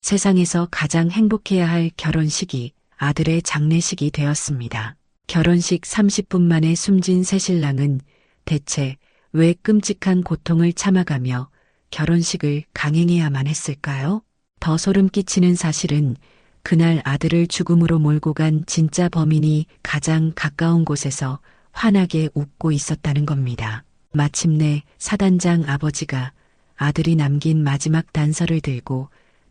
세상에서 가장 행복해야 할 결혼식이 아들의 장례식이 되었습니다. 결혼식 30분 만에 숨진 새신랑은 대체 왜 끔찍한 고통을 참아가며 결혼식을 강행해야만 했을까요? 더 소름 끼치는 사실은 그날 아들을 죽음으로 몰고 간 진짜 범인이 가장 가까운 곳에서 환하게 웃고 있었다는 겁니다. 마침내 사단장 아버지가 아들이 남긴 마지막 단서를 들고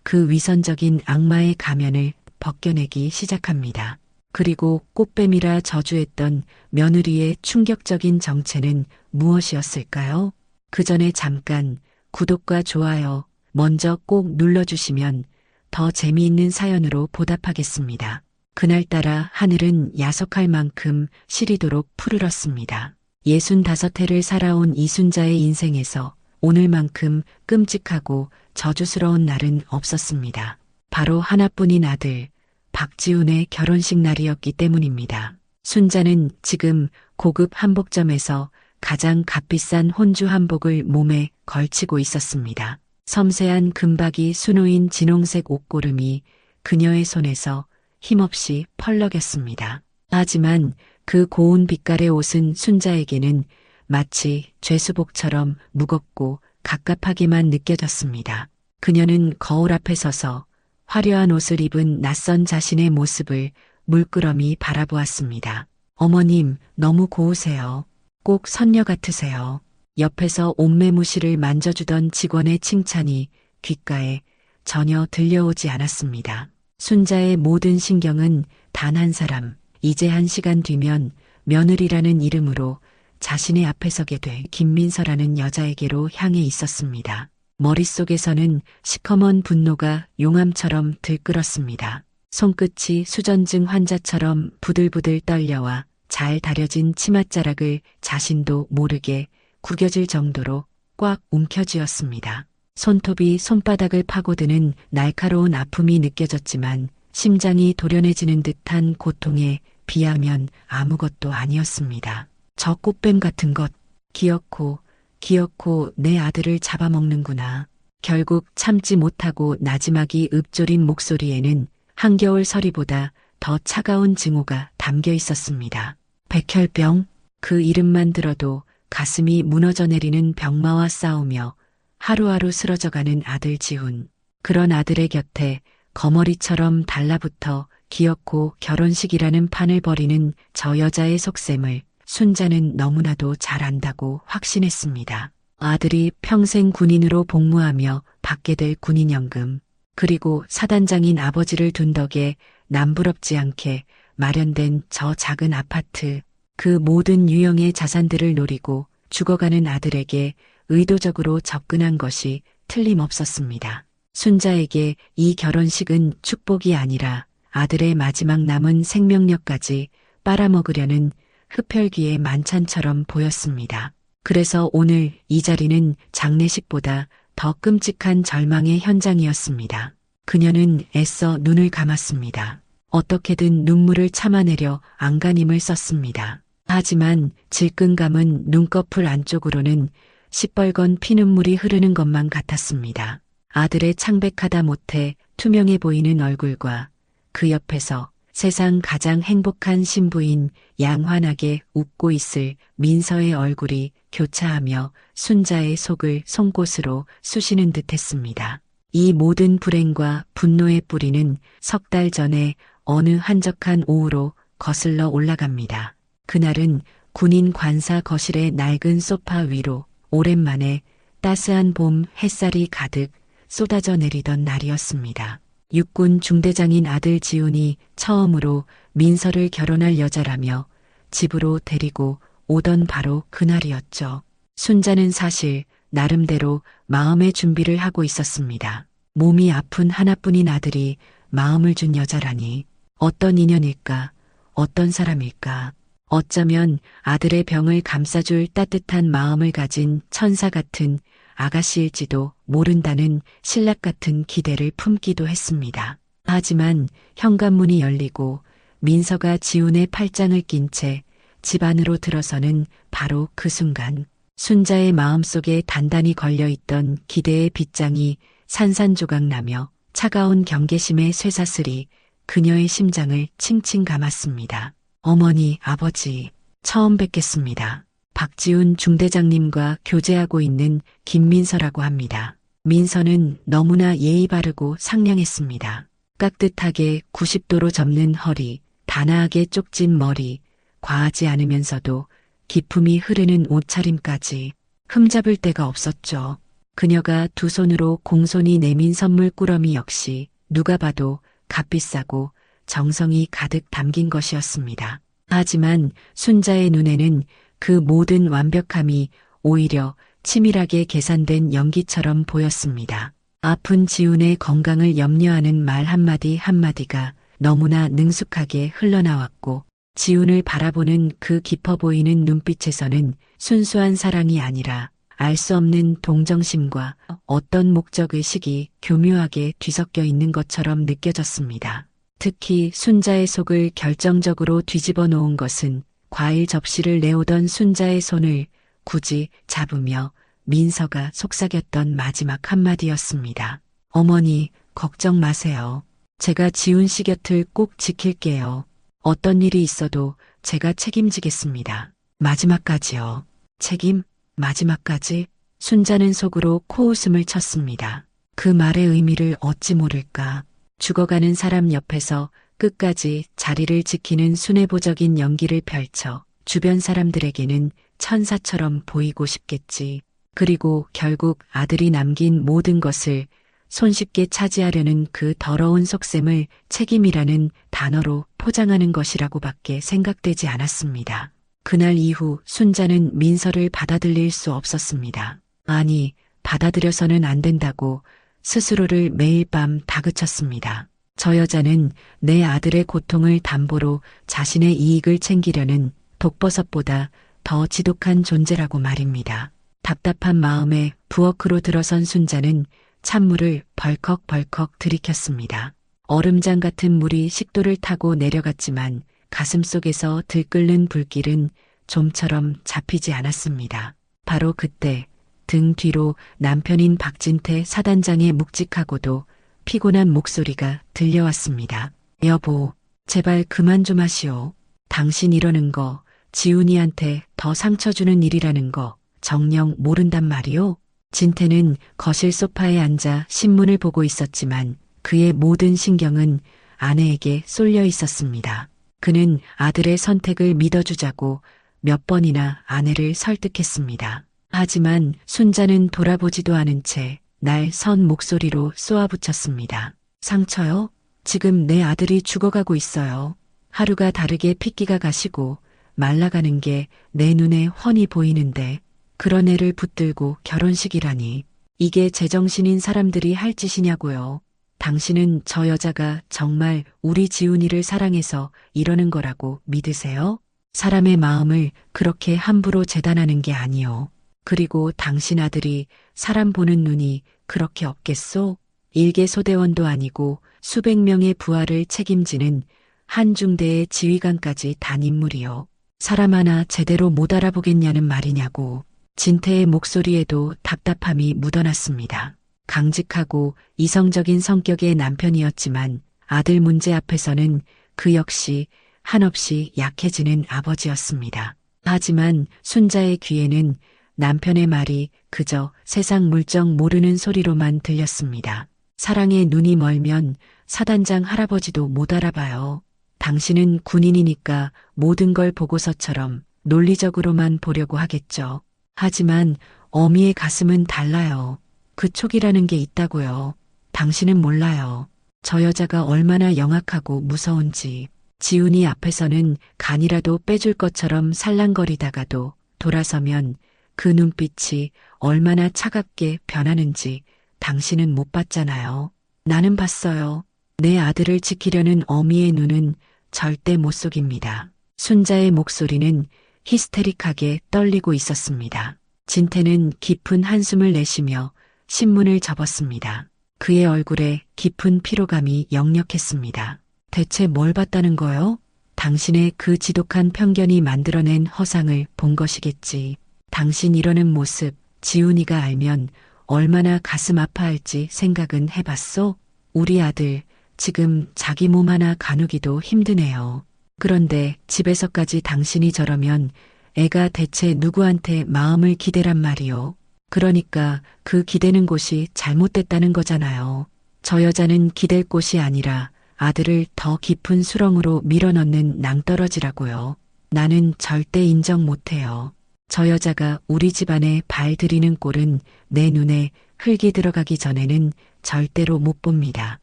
그 위선적인 악마의 가면을 벗겨내기 시작합니다. 그리고 꽃뱀이라 저주했던 며느리의 충격적인 정체는 무엇이었을까요? 그 전에 잠깐 구독과 좋아요 먼저 꼭 눌러주시면 더 재미있는 사연으로 보답하겠습니다. 그날따라 하늘은 야속할 만큼 시리도록 푸르렀습니다. 65해를 살아온 이순자의 인생에서 오늘만큼 끔찍하고 저주스러운 날은 없었습니다. 바로 하나뿐인 아들 박지훈의 결혼식 날이었기 때문입니다. 순자는 지금 고급 한복점에서 가장 값비싼 혼주 한복을 몸에 걸치고 있었습니다. 섬세한 금박이 수놓인 진홍색 옷고름이 그녀의 손에서 힘없이 펄럭였습니다. 하지만 그 고운 빛깔의 옷은 순자에게는 마치 죄수복처럼 무겁고 갑갑하게만 느껴졌습니다. 그녀는 거울 앞에 서서 화려한 옷을 입은 낯선 자신의 모습을 물끄러미 바라보았습니다. 어머님, 너무 고우세요. 꼭 선녀 같으세요. 옆에서 옷매무시를 만져주던 직원의 칭찬이 귓가에 전혀 들려오지 않았습니다. 순자의 모든 신경은 단 한 사람, 이제 1시간 뒤면 며느리라는 이름으로 자신의 앞에 서게 될 김민서라는 여자에게로 향해 있었습니다. 머릿속에서는 시커먼 분노가 용암처럼 들끓었습니다. 손끝이 수전증 환자처럼 부들부들 떨려와 잘 다려진 치맛자락을 자신도 모르게 구겨질 정도로 꽉 움켜쥐었습니다. 손톱이 손바닥을 파고드는 날카로운 아픔이 느껴졌지만 심장이 도련해지는 듯한 고통에 비하면 아무것도 아니었습니다. 저 꽃뱀 같은 것, 기어코 내 아들을 잡아먹는구나. 결국 참지 못하고 나지막이 읊조린 목소리에는 한겨울 서리보다 더 차가운 증오가 담겨 있었습니다. 백혈병, 그 이름만 들어도 가슴이 무너져 내리는 병마와 싸우며 하루하루 쓰러져가는 아들 지훈. 그런 아들의 곁에 거머리처럼 달라붙어 기어코 결혼식이라는 판을 벌이는 저 여자의 속셈을 순자는 너무나도 잘 안다고 확신했습니다. 아들이 평생 군인으로 복무하며 받게 될 군인연금, 그리고 사단장인 아버지를 둔 덕에 남부럽지 않게 마련된 저 작은 아파트, 그 모든 유형의 자산들을 노리고 죽어가는 아들에게 의도적으로 접근한 것이 틀림없었습니다. 순자에게 이 결혼식은 축복이 아니라 아들의 마지막 남은 생명력까지 빨아먹으려는 흡혈귀의 만찬처럼 보였습니다. 그래서 오늘 이 자리는 장례식보다 더 끔찍한 절망의 현장이었습니다. 그녀는 애써 눈을 감았습니다. 어떻게든 눈물을 참아내려 안간힘을 썼습니다. 하지만 질끈감은 눈꺼풀 안쪽으로는 시뻘건 피눈물이 흐르는 것만 같았습니다. 아들의 창백하다 못해 투명해 보이는 얼굴과 그 옆에서 세상 가장 행복한 신부인 양환하게 웃고 있을 민서의 얼굴이 교차하며 순자의 속을 송곳으로 쑤시는 듯했습니다. 이 모든 불행과 분노의 뿌리는 석 달 전에 어느 한적한 오후로 거슬러 올라갑니다. 그날은 군인 관사 거실의 낡은 소파 위로 오랜만에 따스한 봄 햇살이 가득 쏟아져 내리던 날이었습니다. 육군 중대장인 아들 지훈이 처음으로 민서를 결혼할 여자라며 집으로 데리고 오던 바로 그날이었죠. 순자는 사실 나름대로 마음의 준비를 하고 있었습니다. 몸이 아픈 하나뿐인 아들이 마음을 준 여자라니 어떤 인연일까, 어떤 사람일까. 어쩌면 아들의 병을 감싸줄 따뜻한 마음을 가진 천사 같은 아가씨일지도 모른다는 신락 같은 기대를 품기도 했습니다. 하지만 현관문이 열리고 민서가 지훈의 팔짱을 낀 채 집 안으로 들어서는 바로 그 순간 순자의 마음속에 단단히 걸려있던 기대의 빗장이 산산조각 나며 차가운 경계심의 쇠사슬이 그녀의 심장을 칭칭 감았습니다. 어머니, 아버지, 처음 뵙겠습니다. 박지훈 중대장님과 교제하고 있는 김민서라고 합니다. 민서는 너무나 예의 바르고 상냥했습니다. 깍듯하게 90도로 접는 허리, 단아하게 쪽진 머리, 과하지 않으면서도 기품이 흐르는 옷차림까지 흠잡을 데가 없었죠. 그녀가 두 손으로 공손히 내민 선물 꾸러미 역시 누가 봐도 값비싸고 정성이 가득 담긴 것이었습니다. 하지만 순자의 눈에는 그 모든 완벽함이 오히려 치밀하게 계산된 연기처럼 보였습니다. 아픈 지훈의 건강을 염려하는 말 한마디 한마디가 너무나 능숙하게 흘러나왔고 지훈을 바라보는 그 깊어 보이는 눈빛에서는 순수한 사랑이 아니라 알 수 없는 동정심과 어떤 목적의식이 교묘하게 뒤섞여 있는 것처럼 느껴졌습니다. 특히 순자의 속을 결정적으로 뒤집어 놓은 것은 과일 접시를 내오던 순자의 손을 굳이 잡으며 민서가 속삭였던 마지막 한마디였습니다. 어머니, 걱정 마세요. 제가 지훈 씨 곁을 꼭 지킬게요. 어떤 일이 있어도 제가 책임지겠습니다. 마지막까지요. 책임? 마지막까지? 순자는 속으로 코웃음을 쳤습니다. 그 말의 의미를 어찌 모를까. 죽어가는 사람 옆에서 끝까지 자리를 지키는 순애보적인 연기를 펼쳐 주변 사람들에게는 천사처럼 보이고 싶겠지. 그리고 결국 아들이 남긴 모든 것을 손쉽게 차지하려는 그 더러운 속셈을 책임이라는 단어로 포장하는 것이라고밖에 생각되지 않았습니다. 그날 이후 순자는 민서를 받아들일 수 없었습니다. 아니, 받아들여서는 안 된다고 스스로를 매일 밤 다그쳤습니다. 저 여자는 내 아들의 고통을 담보로 자신의 이익을 챙기려는 독버섯보다 더 지독한 존재라고 말입니다. 답답한 마음에 부엌으로 들어선 순자는 찬물을 벌컥벌컥 들이켰습니다. 얼음장 같은 물이 식도를 타고 내려갔지만 가슴속에서 들끓는 불길은 좀처럼 잡히지 않았습니다. 바로 그때 등 뒤로 남편인 박진태 사단장의 묵직하고도 피곤한 목소리가 들려왔습니다. 여보, 제발 그만 좀 하시오. 당신 이러는 거 지훈이한테 더 상처 주는 일이라는 거 정녕 모른단 말이오? 진태는 거실 소파에 앉아 신문을 보고 있었지만 그의 모든 신경은 아내에게 쏠려 있었습니다. 그는 아들의 선택을 믿어주자고 몇 번이나 아내를 설득했습니다. 하지만 순자는 돌아보지도 않은 채 날 선 목소리로 쏘아붙였습니다. 상처요? 지금 내 아들이 죽어가고 있어요. 하루가 다르게 핏기가 가시고 말라가는 게 내 눈에 훤히 보이는데 그런 애를 붙들고 결혼식이라니. 이게 제정신인 사람들이 할 짓이냐고요. 당신은 저 여자가 정말 우리 지훈이를 사랑해서 이러는 거라고 믿으세요? 사람의 마음을 그렇게 함부로 재단하는 게 아니요. 그리고 당신 아들이 사람 보는 눈이 그렇게 없겠소? 일개 소대원도 아니고 수백 명의 부하를 책임지는 한중대의 지휘관까지 단 인물이요. 사람 하나 제대로 못 알아보겠냐는 말이냐고. 진태의 목소리에도 답답함이 묻어났습니다. 강직하고 이성적인 성격의 남편이었지만 아들 문제 앞에서는 그 역시 한없이 약해지는 아버지였습니다. 하지만 순자의 귀에는 남편의 말이 그저 세상 물정 모르는 소리로만 들렸습니다. 사랑에 눈이 멀면 사단장 할아버지도 못 알아봐요. 당신은 군인이니까 모든 걸 보고서처럼 논리적으로만 보려고 하겠죠. 하지만 어미의 가슴은 달라요. 그 촉이라는 게 있다고요. 당신은 몰라요. 저 여자가 얼마나 영악하고 무서운지. 지훈이 앞에서는 간이라도 빼줄 것처럼 살랑거리다가도 돌아서면 그 눈빛이 얼마나 차갑게 변하는지 당신은 못 봤잖아요. 나는 봤어요. 내 아들을 지키려는 어미의 눈은 절대 못 속입니다. 순자의 목소리는 히스테릭하게 떨리고 있었습니다. 진태는 깊은 한숨을 내쉬며 신문을 접었습니다. 그의 얼굴에 깊은 피로감이 역력했습니다. 대체 뭘 봤다는 거요? 당신의 그 지독한 편견이 만들어낸 허상을 본 것이겠지. 당신 이러는 모습 지훈이가 알면 얼마나 가슴 아파할지 생각은 해봤소? 우리 아들 지금 자기 몸 하나 가누기도 힘드네요. 그런데 집에서까지 당신이 저러면 애가 대체 누구한테 마음을 기대란 말이요. 그러니까 그 기대는 곳이 잘못됐다는 거잖아요. 저 여자는 기댈 곳이 아니라 아들을 더 깊은 수렁으로 밀어넣는 낭떠러지라고요. 나는 절대 인정 못해요. 저 여자가 우리 집안에 발 들이는 꼴은 내 눈에 흙이 들어가기 전에는 절대로 못 봅니다.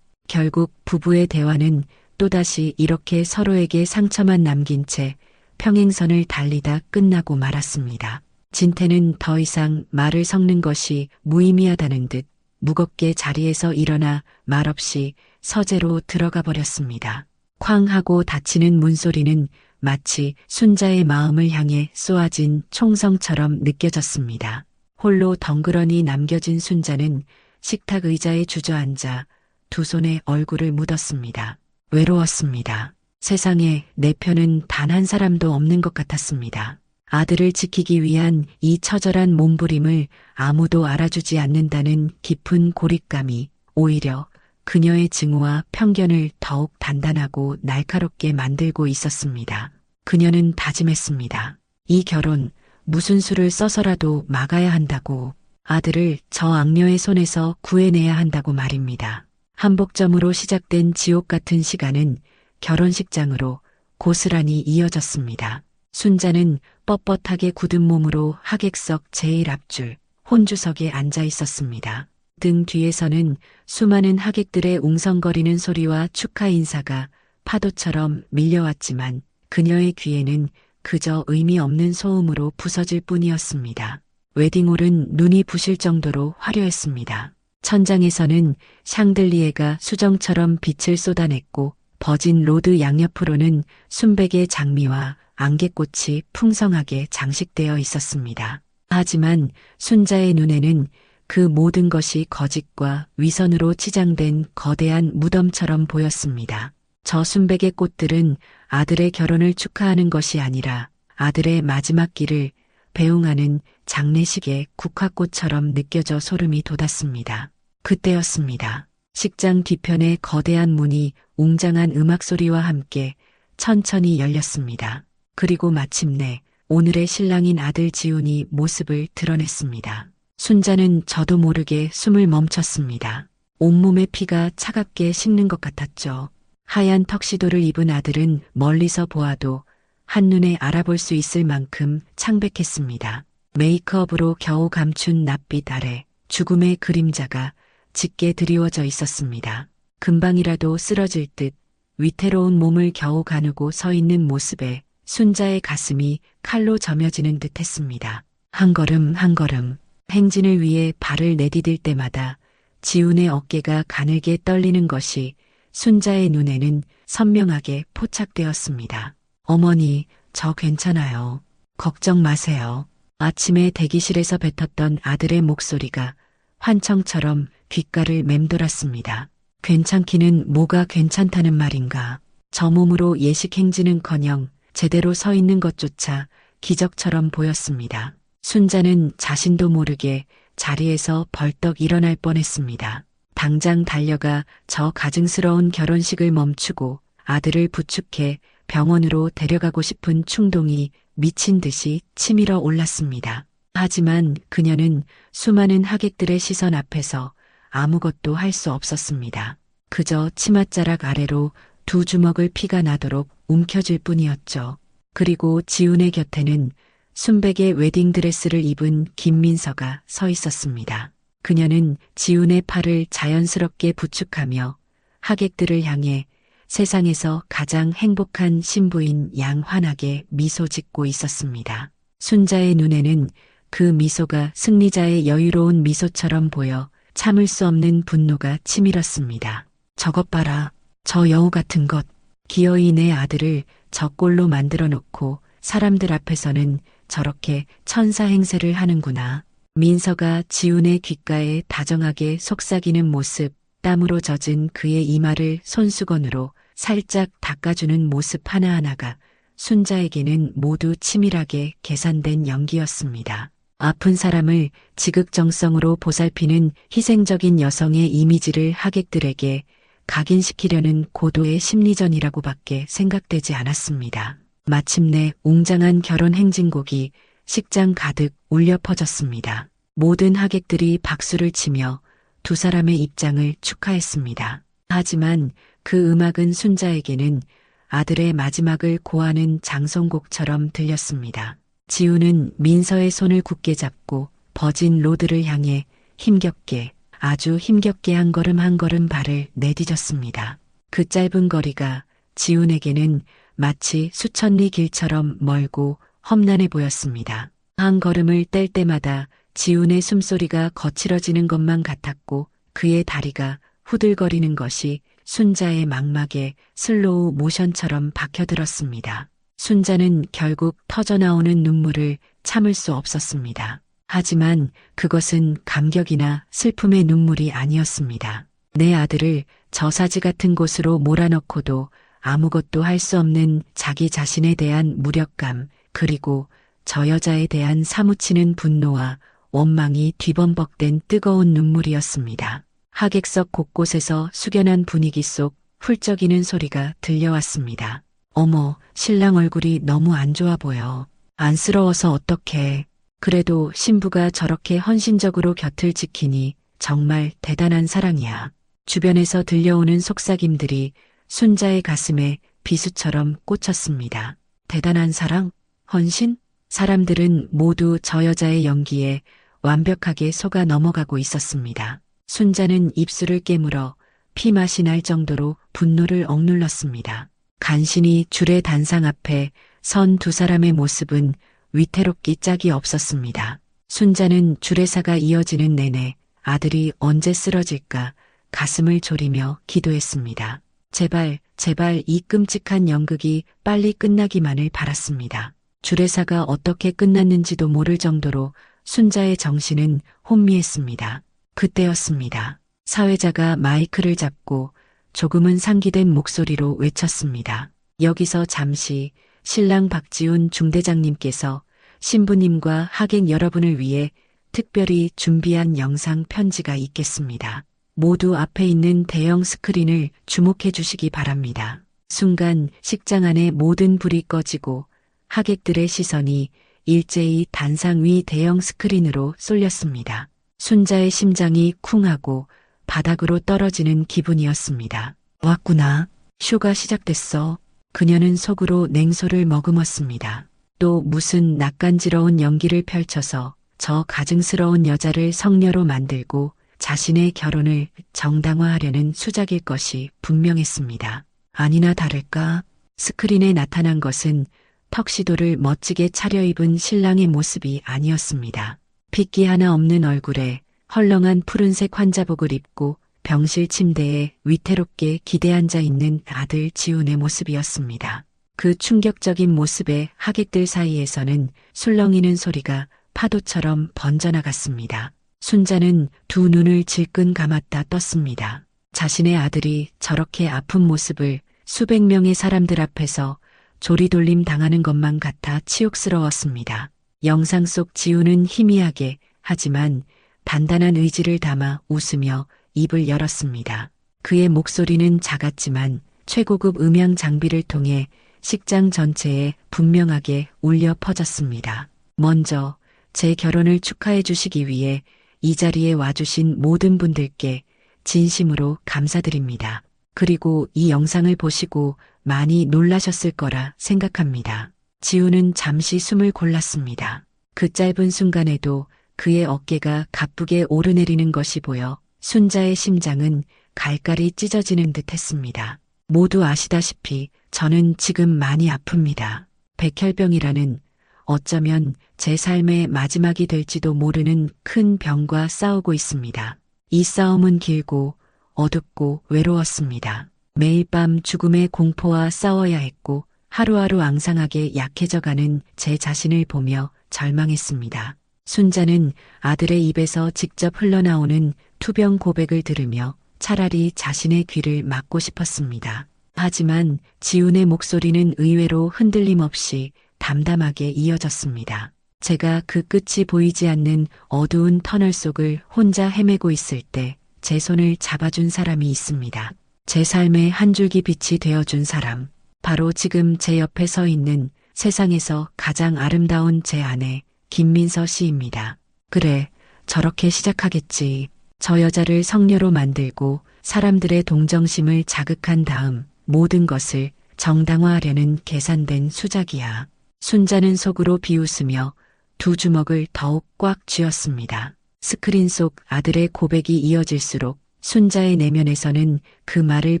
결국 부부의 대화는 또다시 이렇게 서로에게 상처만 남긴 채 평행선을 달리다 끝나고 말았습니다. 진태는 더 이상 말을 섞는 것이 무의미하다는 듯 무겁게 자리에서 일어나 말없이 서재로 들어가 버렸습니다. 쾅 하고 닫히는 문소리는 마치 순자의 마음을 향해 쏘아진 총성처럼 느껴졌습니다. 홀로 덩그러니 남겨진 순자는 식탁 의자에 주저앉아 두 손에 얼굴을 묻었습니다. 외로웠습니다. 세상에 내 편은 단 한 사람도 없는 것 같았습니다. 아들을 지키기 위한 이 처절한 몸부림을 아무도 알아주지 않는다는 깊은 고립감이 오히려 그녀의 증오와 편견을 더욱 단단하고 날카롭게 만들고 있었습니다. 그녀는 다짐했습니다. 이 결혼 무슨 수를 써서라도 막아야 한다고, 아들을 저 악녀의 손에서 구해내야 한다고 말입니다. 한복점으로 시작된 지옥 같은 시간은 결혼식장으로 고스란히 이어졌습니다. 순자는 뻣뻣하게 굳은 몸으로 하객석 제일 앞줄 혼주석에 앉아 있었습니다. 등 뒤에서는 수많은 하객들의 웅성거리는 소리와 축하 인사가 파도처럼 밀려왔지만 그녀의 귀에는 그저 의미 없는 소음으로 부서질 뿐이었습니다. 웨딩홀은 눈이 부실 정도로 화려했습니다. 천장에서는 샹들리에가 수정처럼 빛을 쏟아냈고 버진 로드 양옆으로는 순백의 장미와 안개꽃이 풍성하게 장식되어 있었습니다. 하지만 순자의 눈에는 그 모든 것이 거짓과 위선으로 치장된 거대한 무덤처럼 보였습니다. 저 순백의 꽃들은 아들의 결혼을 축하하는 것이 아니라 아들의 마지막 길을 배웅하는 장례식의 국화꽃처럼 느껴져 소름이 돋았습니다. 그때였습니다. 식장 뒤편의 거대한 문이 웅장한 음악 소리와 함께 천천히 열렸습니다. 그리고 마침내 오늘의 신랑인 아들 지훈이 모습을 드러냈습니다. 순자는 저도 모르게 숨을 멈췄습니다. 온몸의 피가 차갑게 식는 것 같았죠. 하얀 턱시도를 입은 아들은 멀리서 보아도 한눈에 알아볼 수 있을 만큼 창백했습니다. 메이크업으로 겨우 감춘 낯빛 아래 죽음의 그림자가 짙게 드리워져 있었습니다. 금방이라도 쓰러질 듯 위태로운 몸을 겨우 가누고 서 있는 모습에 순자의 가슴이 칼로 저며지는 듯 했습니다. 한 걸음 한 걸음 행진을 위해 발을 내디딜 때마다 지훈의 어깨가 가늘게 떨리는 것이 순자의 눈에는 선명하게 포착되었습니다. 어머니, 저 괜찮아요. 걱정 마세요. 아침에 대기실에서 뱉었던 아들의 목소리가 환청처럼 귓가를 맴돌았습니다. 괜찮기는 뭐가 괜찮다는 말인가. 저 몸으로 예식 행진은커녕 제대로 서 있는 것조차 기적처럼 보였습니다. 순자는 자신도 모르게 자리에서 벌떡 일어날 뻔했습니다. 당장 달려가 저 가증스러운 결혼식을 멈추고 아들을 부축해 병원으로 데려가고 싶은 충동이 미친 듯이 치밀어 올랐습니다. 하지만 그녀는 수많은 하객들의 시선 앞에서 아무것도 할 수 없었습니다. 그저 치맛자락 아래로 두 주먹을 피가 나도록 움켜쥘 뿐이었죠. 그리고 지훈의 곁에는 순백의 웨딩드레스를 입은 김민서가 서 있었습니다. 그녀는 지훈의 팔을 자연스럽게 부축하며 하객들을 향해 세상에서 가장 행복한 신부인 양 환하게 미소 짓고 있었습니다. 순자의 눈에는 그 미소가 승리자의 여유로운 미소처럼 보여 참을 수 없는 분노가 치밀었습니다. 저것 봐라. 저 여우 같은 것. 기어이 내 아들을 저 꼴로 만들어 놓고 사람들 앞에서는 저렇게 천사 행세를 하는구나. 민서가 지훈의 귓가에 다정하게 속삭이는 모습, 땀으로 젖은 그의 이마를 손수건으로 살짝 닦아주는 모습 하나하나가 순자에게는 모두 치밀하게 계산된 연기였습니다. 아픈 사람을 지극정성으로 보살피는 희생적인 여성의 이미지를 하객들에게 각인시키려는 고도의 심리전이라고밖에 생각되지 않았습니다. 마침내 웅장한 결혼 행진곡이 식장 가득 울려 퍼졌습니다. 모든 하객들이 박수를 치며 두 사람의 입장을 축하했습니다. 하지만 그 음악은 순자에게는 아들의 마지막을 고하는 장송곡처럼 들렸습니다. 지우는 민서의 손을 굳게 잡고 버진 로드를 향해 힘겹게, 아주 힘겹게 한 걸음 한 걸음 발을 내디뎠습니다. 그 짧은 거리가 지훈에게는 마치 수천 리 길처럼 멀고 험난해 보였습니다. 한 걸음을 뗄 때마다 지훈의 숨소리가 거칠어지는 것만 같았고 그의 다리가 후들거리는 것이 순자의 망막에 슬로우 모션처럼 박혀들었습니다. 순자는 결국 터져나오는 눈물을 참을 수 없었습니다. 하지만 그것은 감격이나 슬픔의 눈물이 아니었습니다. 내 아들을 저사지 같은 곳으로 몰아넣고도 아무것도 할 수 없는 자기 자신에 대한 무력감, 그리고 저 여자에 대한 사무치는 분노와 원망이 뒤범벅된 뜨거운 눈물이었습니다. 하객석 곳곳에서 숙연한 분위기 속 훌쩍이는 소리가 들려왔습니다. 어머, 신랑 얼굴이 너무 안 좋아 보여. 안쓰러워서 어떡해. 그래도 신부가 저렇게 헌신적으로 곁을 지키니 정말 대단한 사랑이야. 주변에서 들려오는 속삭임들이 순자의 가슴에 비수처럼 꽂혔습니다. 대단한 사랑? 헌신? 사람들은 모두 저 여자의 연기에 완벽하게 속아 넘어가고 있었습니다. 순자는 입술을 깨물어 피맛이 날 정도로 분노를 억눌렀습니다. 간신히 줄의 단상 앞에 선 두 사람의 모습은 위태롭기 짝이 없었습니다. 순자는 주례사가 이어지는 내내 아들이 언제 쓰러질까 가슴을 졸이며 기도했습니다. 제발, 제발 이 끔찍한 연극이 빨리 끝나기만을 바랐습니다. 주례사가 어떻게 끝났는지도 모를 정도로 순자의 정신은 혼미했습니다. 그때였습니다. 사회자가 마이크를 잡고 조금은 상기된 목소리로 외쳤습니다. 여기서 잠시 신랑 박지훈 중대장님께서 신부님과 하객 여러분을 위해 특별히 준비한 영상 편지가 있겠습니다. 모두 앞에 있는 대형 스크린을 주목해 주시기 바랍니다. 순간 식장 안의 모든 불이 꺼지고 하객들의 시선이 일제히 단상 위 대형 스크린으로 쏠렸습니다. 순자의 심장이 쿵하고 바닥으로 떨어지는 기분이었습니다. 왔구나. 쇼가 시작됐어. 그녀는 속으로 냉소를 머금었습니다. 또 무슨 낯간지러운 연기를 펼쳐서 저 가증스러운 여자를 성녀로 만들고 자신의 결혼을 정당화하려는 수작일 것이 분명했습니다. 아니나 다를까 스크린에 나타난 것은 턱시도를 멋지게 차려입은 신랑의 모습이 아니었습니다. 핏기 하나 없는 얼굴에 헐렁한 푸른색 환자복을 입고 병실 침대에 위태롭게 기대앉아 있는 아들 지훈의 모습이었습니다. 그 충격적인 모습에 하객들 사이에서는 술렁이는 소리가 파도처럼 번져나갔습니다. 순자는 두 눈을 질끈 감았다 떴습니다. 자신의 아들이 저렇게 아픈 모습을 수백 명의 사람들 앞에서 조리돌림 당하는 것만 같아 치욕스러웠습니다. 영상 속 지훈은 희미하게 하지만 단단한 의지를 담아 웃으며 입을 열었습니다. 그의 목소리는 작았지만 최고급 음향 장비를 통해 식장 전체에 분명하게 울려 퍼졌습니다. 먼저 제 결혼을 축하해 주시기 위해 이 자리에 와주신 모든 분들께 진심으로 감사드립니다. 그리고 이 영상을 보시고 많이 놀라셨을 거라 생각합니다. 지훈은 잠시 숨을 골랐습니다. 그 짧은 순간에도 그의 어깨가 가쁘게 오르내리는 것이 보여 순자의 심장은 갈갈이 찢어지는 듯 했습니다. 모두 아시다시피 저는 지금 많이 아픕니다. 백혈병이라는 어쩌면 제 삶의 마지막이 될지도 모르는 큰 병과 싸우고 있습니다. 이 싸움은 길고 어둡고 외로웠습니다. 매일 밤 죽음의 공포와 싸워야 했고 하루하루 앙상하게 약해져가는 제 자신을 보며 절망했습니다. 순자는 아들의 입에서 직접 흘러나오는 투병 고백을 들으며 차라리 자신의 귀를 막고 싶었습니다. 하지만 지훈의 목소리는 의외로 흔들림 없이 담담하게 이어졌습니다. 제가 그 끝이 보이지 않는 어두운 터널 속을 혼자 헤매고 있을 때 제 손을 잡아준 사람이 있습니다. 제 삶의 한 줄기 빛이 되어준 사람. 바로 지금 제 옆에 서 있는 세상에서 가장 아름다운 제 아내 김민서 씨입니다. 그래, 저렇게 시작하겠지. 저 여자를 성녀로 만들고 사람들의 동정심을 자극한 다음 모든 것을 정당화하려는 계산된 수작이야. 순자는 속으로 비웃으며 두 주먹을 더욱 꽉 쥐었습니다. 스크린 속 아들의 고백이 이어질수록 순자의 내면에서는 그 말을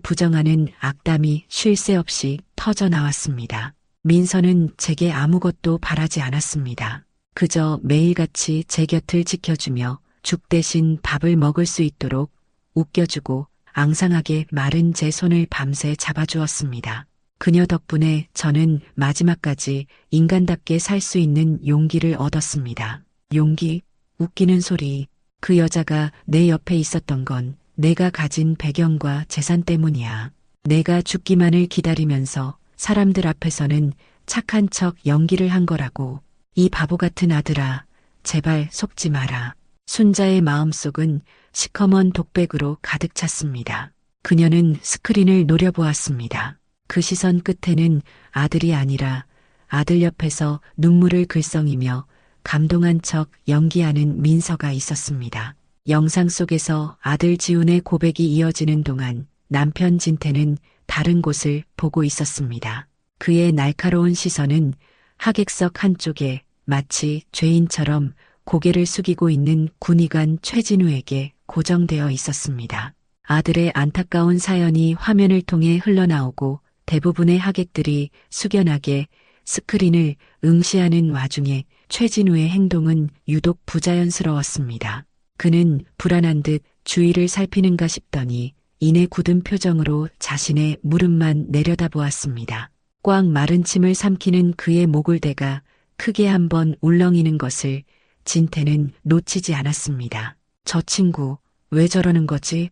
부정하는 악담이 쉴 새 없이 터져 나왔습니다. 민서는 제게 아무것도 바라지 않았습니다. 그저 매일같이 제 곁을 지켜주며 죽 대신 밥을 먹을 수 있도록 웃겨주고 앙상하게 마른 제 손을 밤새 잡아주었습니다. 그녀 덕분에 저는 마지막까지 인간답게 살 수 있는 용기를 얻었습니다. 용기, 웃기는 소리. 그 여자가 내 옆에 있었던 건 내가 가진 배경과 재산 때문이야. 내가 죽기만을 기다리면서 사람들 앞에서는 착한 척 연기를 한 거라고. 이 바보 같은 아들아, 제발 속지 마라. 순자의 마음속은 시커먼 독백으로 가득 찼습니다. 그녀는 스크린을 노려보았습니다. 그 시선 끝에는 아들이 아니라 아들 옆에서 눈물을 글썽이며 감동한 척 연기하는 민서가 있었습니다. 영상 속에서 아들 지훈의 고백이 이어지는 동안 남편 진태는 다른 곳을 보고 있었습니다. 그의 날카로운 시선은 하객석 한쪽에 마치 죄인처럼 고개를 숙이고 있는 군의관 최진우에게 고정되어 있었습니다. 아들의 안타까운 사연이 화면을 통해 흘러나오고 대부분의 하객들이 숙연하게 스크린을 응시하는 와중에 최진우의 행동은 유독 부자연스러웠습니다. 그는 불안한 듯 주위를 살피는가 싶더니 이내 굳은 표정으로 자신의 무릎만 내려다보았습니다. 꽉 마른 침을 삼키는 그의 목을대가 크게 한번 울렁이는 것을 진태는 놓치지 않았습니다. 저 친구, 왜 저러는 거지?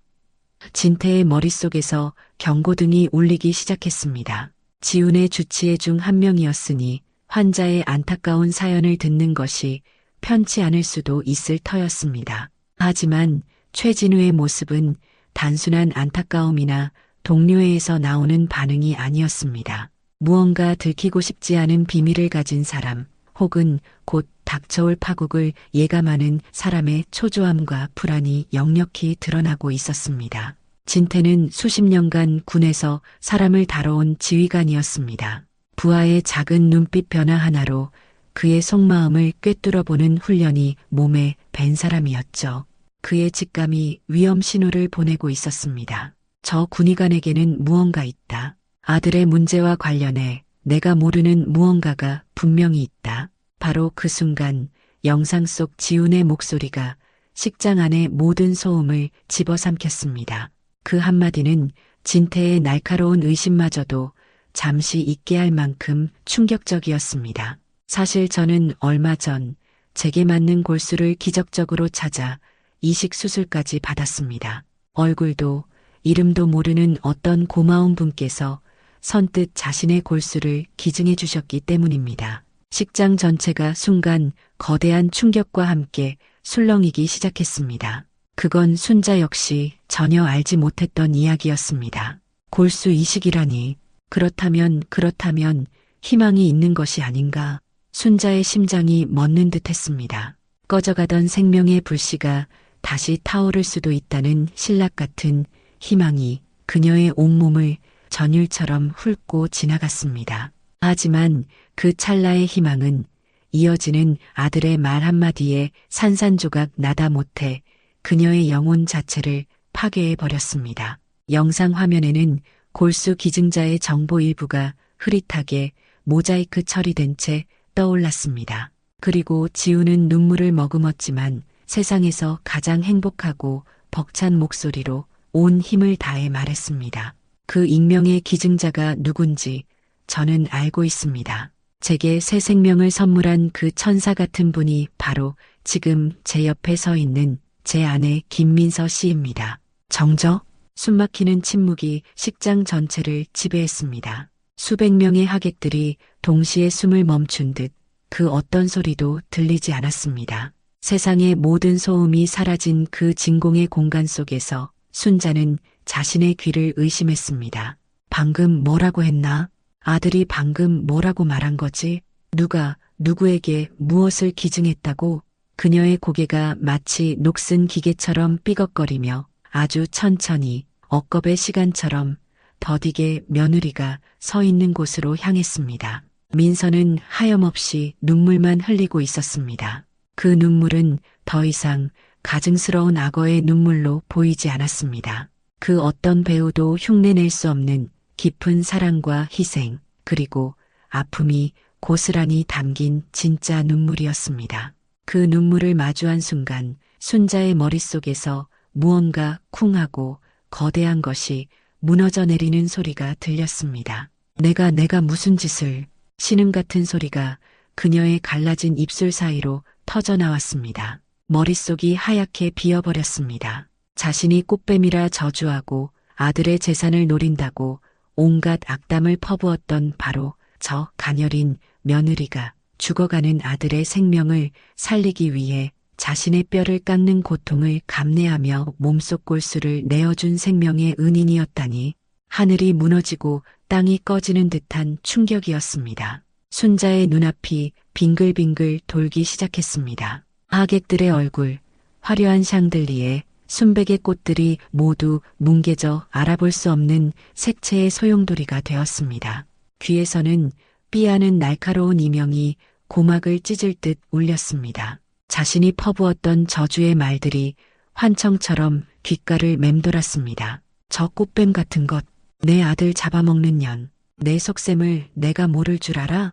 진태의 머릿속에서 경고등이 울리기 시작했습니다. 지훈의 주치의 중 한 명이었으니 환자의 안타까운 사연을 듣는 것이 편치 않을 수도 있을 터였습니다. 하지만 최진우의 모습은 단순한 안타까움이나 동료회에서 나오는 반응이 아니었습니다. 무언가 들키고 싶지 않은 비밀을 가진 사람, 혹은 곧 닥쳐올 파국을 예감하는 사람의 초조함과 불안이 역력히 드러나고 있었습니다. 진태는 수십 년간 군에서 사람을 다뤄온 지휘관이었습니다. 부하의 작은 눈빛 변화 하나로 그의 속마음을 꿰뚫어보는 훈련이 몸에 밴 사람이었죠. 그의 직감이 위험 신호를 보내고 있었습니다. 저 군의관에게는 무언가 있다. 아들의 문제와 관련해 내가 모르는 무언가가 분명히 있다. 바로 그 순간 영상 속 지훈의 목소리가 식장 안의 모든 소음을 집어삼켰습니다. 그 한마디는 진태의 날카로운 의심마저도 잠시 잊게 할 만큼 충격적이었습니다. 사실 저는 얼마 전 제게 맞는 골수를 기적적으로 찾아 이식 수술까지 받았습니다. 얼굴도 이름도 모르는 어떤 고마운 분께서 선뜻 자신의 골수를 기증해 주셨기 때문입니다. 식장 전체가 순간 거대한 충격과 함께 술렁이기 시작했습니다. 그건 순자 역시 전혀 알지 못했던 이야기였습니다. 골수 이식이라니. 그렇다면 희망이 있는 것이 아닌가. 순자의 심장이 멎는 듯 했습니다. 꺼져가던 생명의 불씨가 다시 타오를 수도 있다는 신락 같은 희망이 그녀의 온몸을 전율처럼 훑고 지나갔습니다. 하지만 그 찰나의 희망은 이어지는 아들의 말 한마디에 산산조각 나다 못해 그녀의 영혼 자체를 파괴해버렸습니다. 영상 화면에는 골수 기증자의 정보 일부가 흐릿하게 모자이크 처리된 채 떠올랐습니다. 그리고 지우는 눈물을 머금었지만 세상에서 가장 행복하고 벅찬 목소리로 온 힘을 다해 말했습니다. 그 익명의 기증자가 누군지 저는 알고 있습니다. 제게 새 생명을 선물한 그 천사 같은 분이 바로 지금 제 옆에 서 있는 제 아내 김민서 씨입니다. 정적? 숨막히는 침묵이 식장 전체를 지배했습니다. 수백 명의 하객들이 동시에 숨을 멈춘 듯 그 어떤 소리도 들리지 않았습니다. 세상의 모든 소음이 사라진 그 진공의 공간 속에서 순자는 자신의 귀를 의심했습니다. 방금 뭐라고 했나? 아들이 방금 뭐라고 말한 거지? 누가 누구에게 무엇을 기증했다고? 그녀의 고개가 마치 녹슨 기계처럼 삐걱거리며 아주 천천히 억겁의 시간처럼 더디게 며느리가 서 있는 곳으로 향했습니다. 민서는 하염없이 눈물만 흘리고 있었습니다. 그 눈물은 더 이상 가증스러운 악어의 눈물로 보이지 않았습니다. 그 어떤 배우도 흉내낼 수 없는 깊은 사랑과 희생, 그리고 아픔이 고스란히 담긴 진짜 눈물이었습니다. 그 눈물을 마주한 순간 순자의 머릿속에서 무언가 쿵하고 거대한 것이 무너져 내리는 소리가 들렸습니다. 내가 무슨 짓을... 신음 같은 소리가 그녀의 갈라진 입술 사이로 터져 나왔습니다. 머릿속이 하얗게 비어버렸습니다. 자신이 꽃뱀이라 저주하고 아들의 재산을 노린다고 온갖 악담을 퍼부었던 바로 저 가녀린 며느리가 죽어가는 아들의 생명을 살리기 위해 자신의 뼈를 깎는 고통을 감내하며 몸속 골수를 내어준 생명의 은인이었다니, 하늘이 무너지고 땅이 꺼지는 듯한 충격이었습니다. 순자의 눈앞이 빙글빙글 돌기 시작했습니다. 하객들의 얼굴, 화려한 샹들리에 순백의 꽃들이 모두 뭉개져 알아볼 수 없는 색채의 소용돌이가 되었습니다. 귀에서는 삐하는 날카로운 이명이 고막을 찢을 듯 울렸습니다. 자신이 퍼부었던 저주의 말들이 환청처럼 귓가를 맴돌았습니다. 저 꽃뱀 같은 것, 내 아들 잡아먹는 년, 내 속셈을 내가 모를 줄 알아?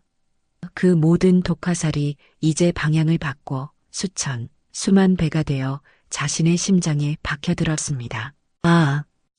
그 모든 독화살이 이제 방향을 바꿔 수만 배가 되어 자신의 심장에 박혀들었습니다.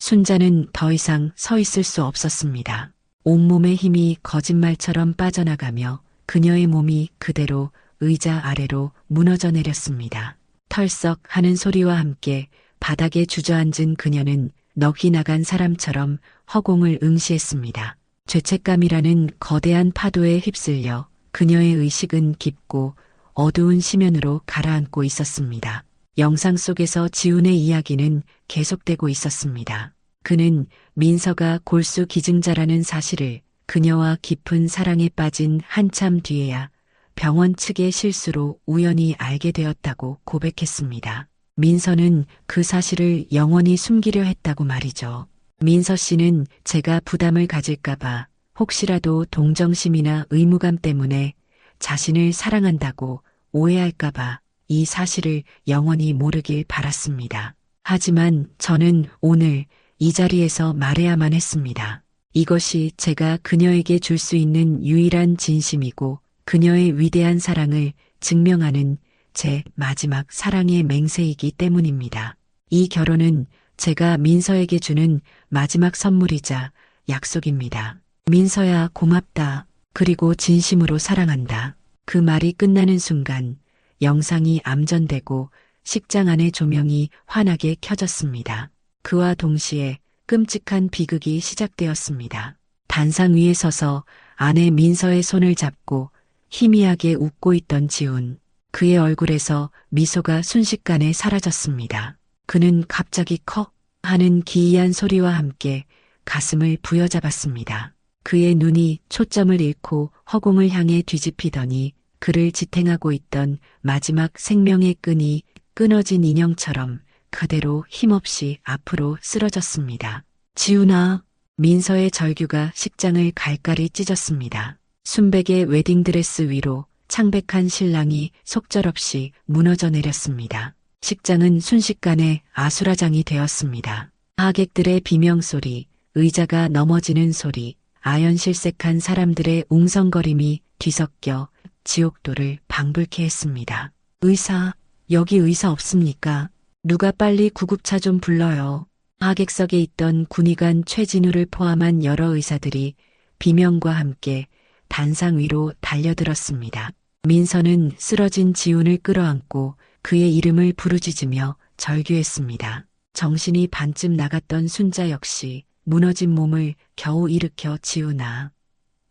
순자는 더 이상 서 있을 수 없었습니다. 온몸의 힘이 거짓말처럼 빠져나가며 그녀의 몸이 그대로 의자 아래로 무너져 내렸습니다. 털썩 하는 소리와 함께 바닥에 주저앉은 그녀는 넋이 나간 사람처럼 허공을 응시했습니다. 죄책감이라는 거대한 파도에 휩쓸려 그녀의 의식은 깊고 어두운 심연으로 가라앉고 있었습니다. 영상 속에서 지훈의 이야기는 계속되고 있었습니다. 그는 민서가 골수 기증자라는 사실을 그녀와 깊은 사랑에 빠진 한참 뒤에야 병원 측의 실수로 우연히 알게 되었다고 고백했습니다. 민서는 그 사실을 영원히 숨기려 했다고 말이죠. 민서 씨는 제가 부담을 가질까봐 혹시라도 동정심이나 의무감 때문에 자신을 사랑한다고 오해할까봐 이 사실을 영원히 모르길 바랐습니다. 하지만 저는 오늘 이 자리에서 말해야만 했습니다. 이것이 제가 그녀에게 줄 수 있는 유일한 진심이고 그녀의 위대한 사랑을 증명하는 제 마지막 사랑의 맹세이기 때문입니다. 이 결혼은 제가 민서에게 주는 마지막 선물이자 약속입니다. 민서야, 고맙다. 그리고 진심으로 사랑한다. 그 말이 끝나는 순간 영상이 암전되고 식장 안의 조명이 환하게 켜졌습니다. 그와 동시에 끔찍한 비극이 시작되었습니다. 단상 위에 서서 아내 민서의 손을 잡고 희미하게 웃고 있던 지훈. 그의 얼굴에서 미소가 순식간에 사라졌습니다. 그는 갑자기 컥 하는 기이한 소리와 함께 가슴을 부여잡았습니다. 그의 눈이 초점을 잃고 허공을 향해 뒤집히더니 그를 지탱하고 있던 마지막 생명의 끈이 끊어진 인형처럼 그대로 힘없이 앞으로 쓰러졌습니다. 지훈아, 민서의 절규가 식장을 갈갈이 찢었습니다. 순백의 웨딩드레스 위로 창백한 신랑이 속절없이 무너져 내렸습니다. 식장은 순식간에 아수라장이 되었습니다. 하객들의 비명소리, 의자가 넘어지는 소리, 아연실색한 사람들의 웅성거림이 뒤섞여 지옥도를 방불케 했습니다. 의사, 여기 의사 없습니까? 누가 빨리 구급차 좀 불러요. 하객석에 있던 군의관 최진우를 포함한 여러 의사들이 비명과 함께 단상 위로 달려들었습니다. 민서는 쓰러진 지훈을 끌어안고 그의 이름을 부르짖으며 절규했습니다. 정신이 반쯤 나갔던 순자 역시 무너진 몸을 겨우 일으켜 지훈아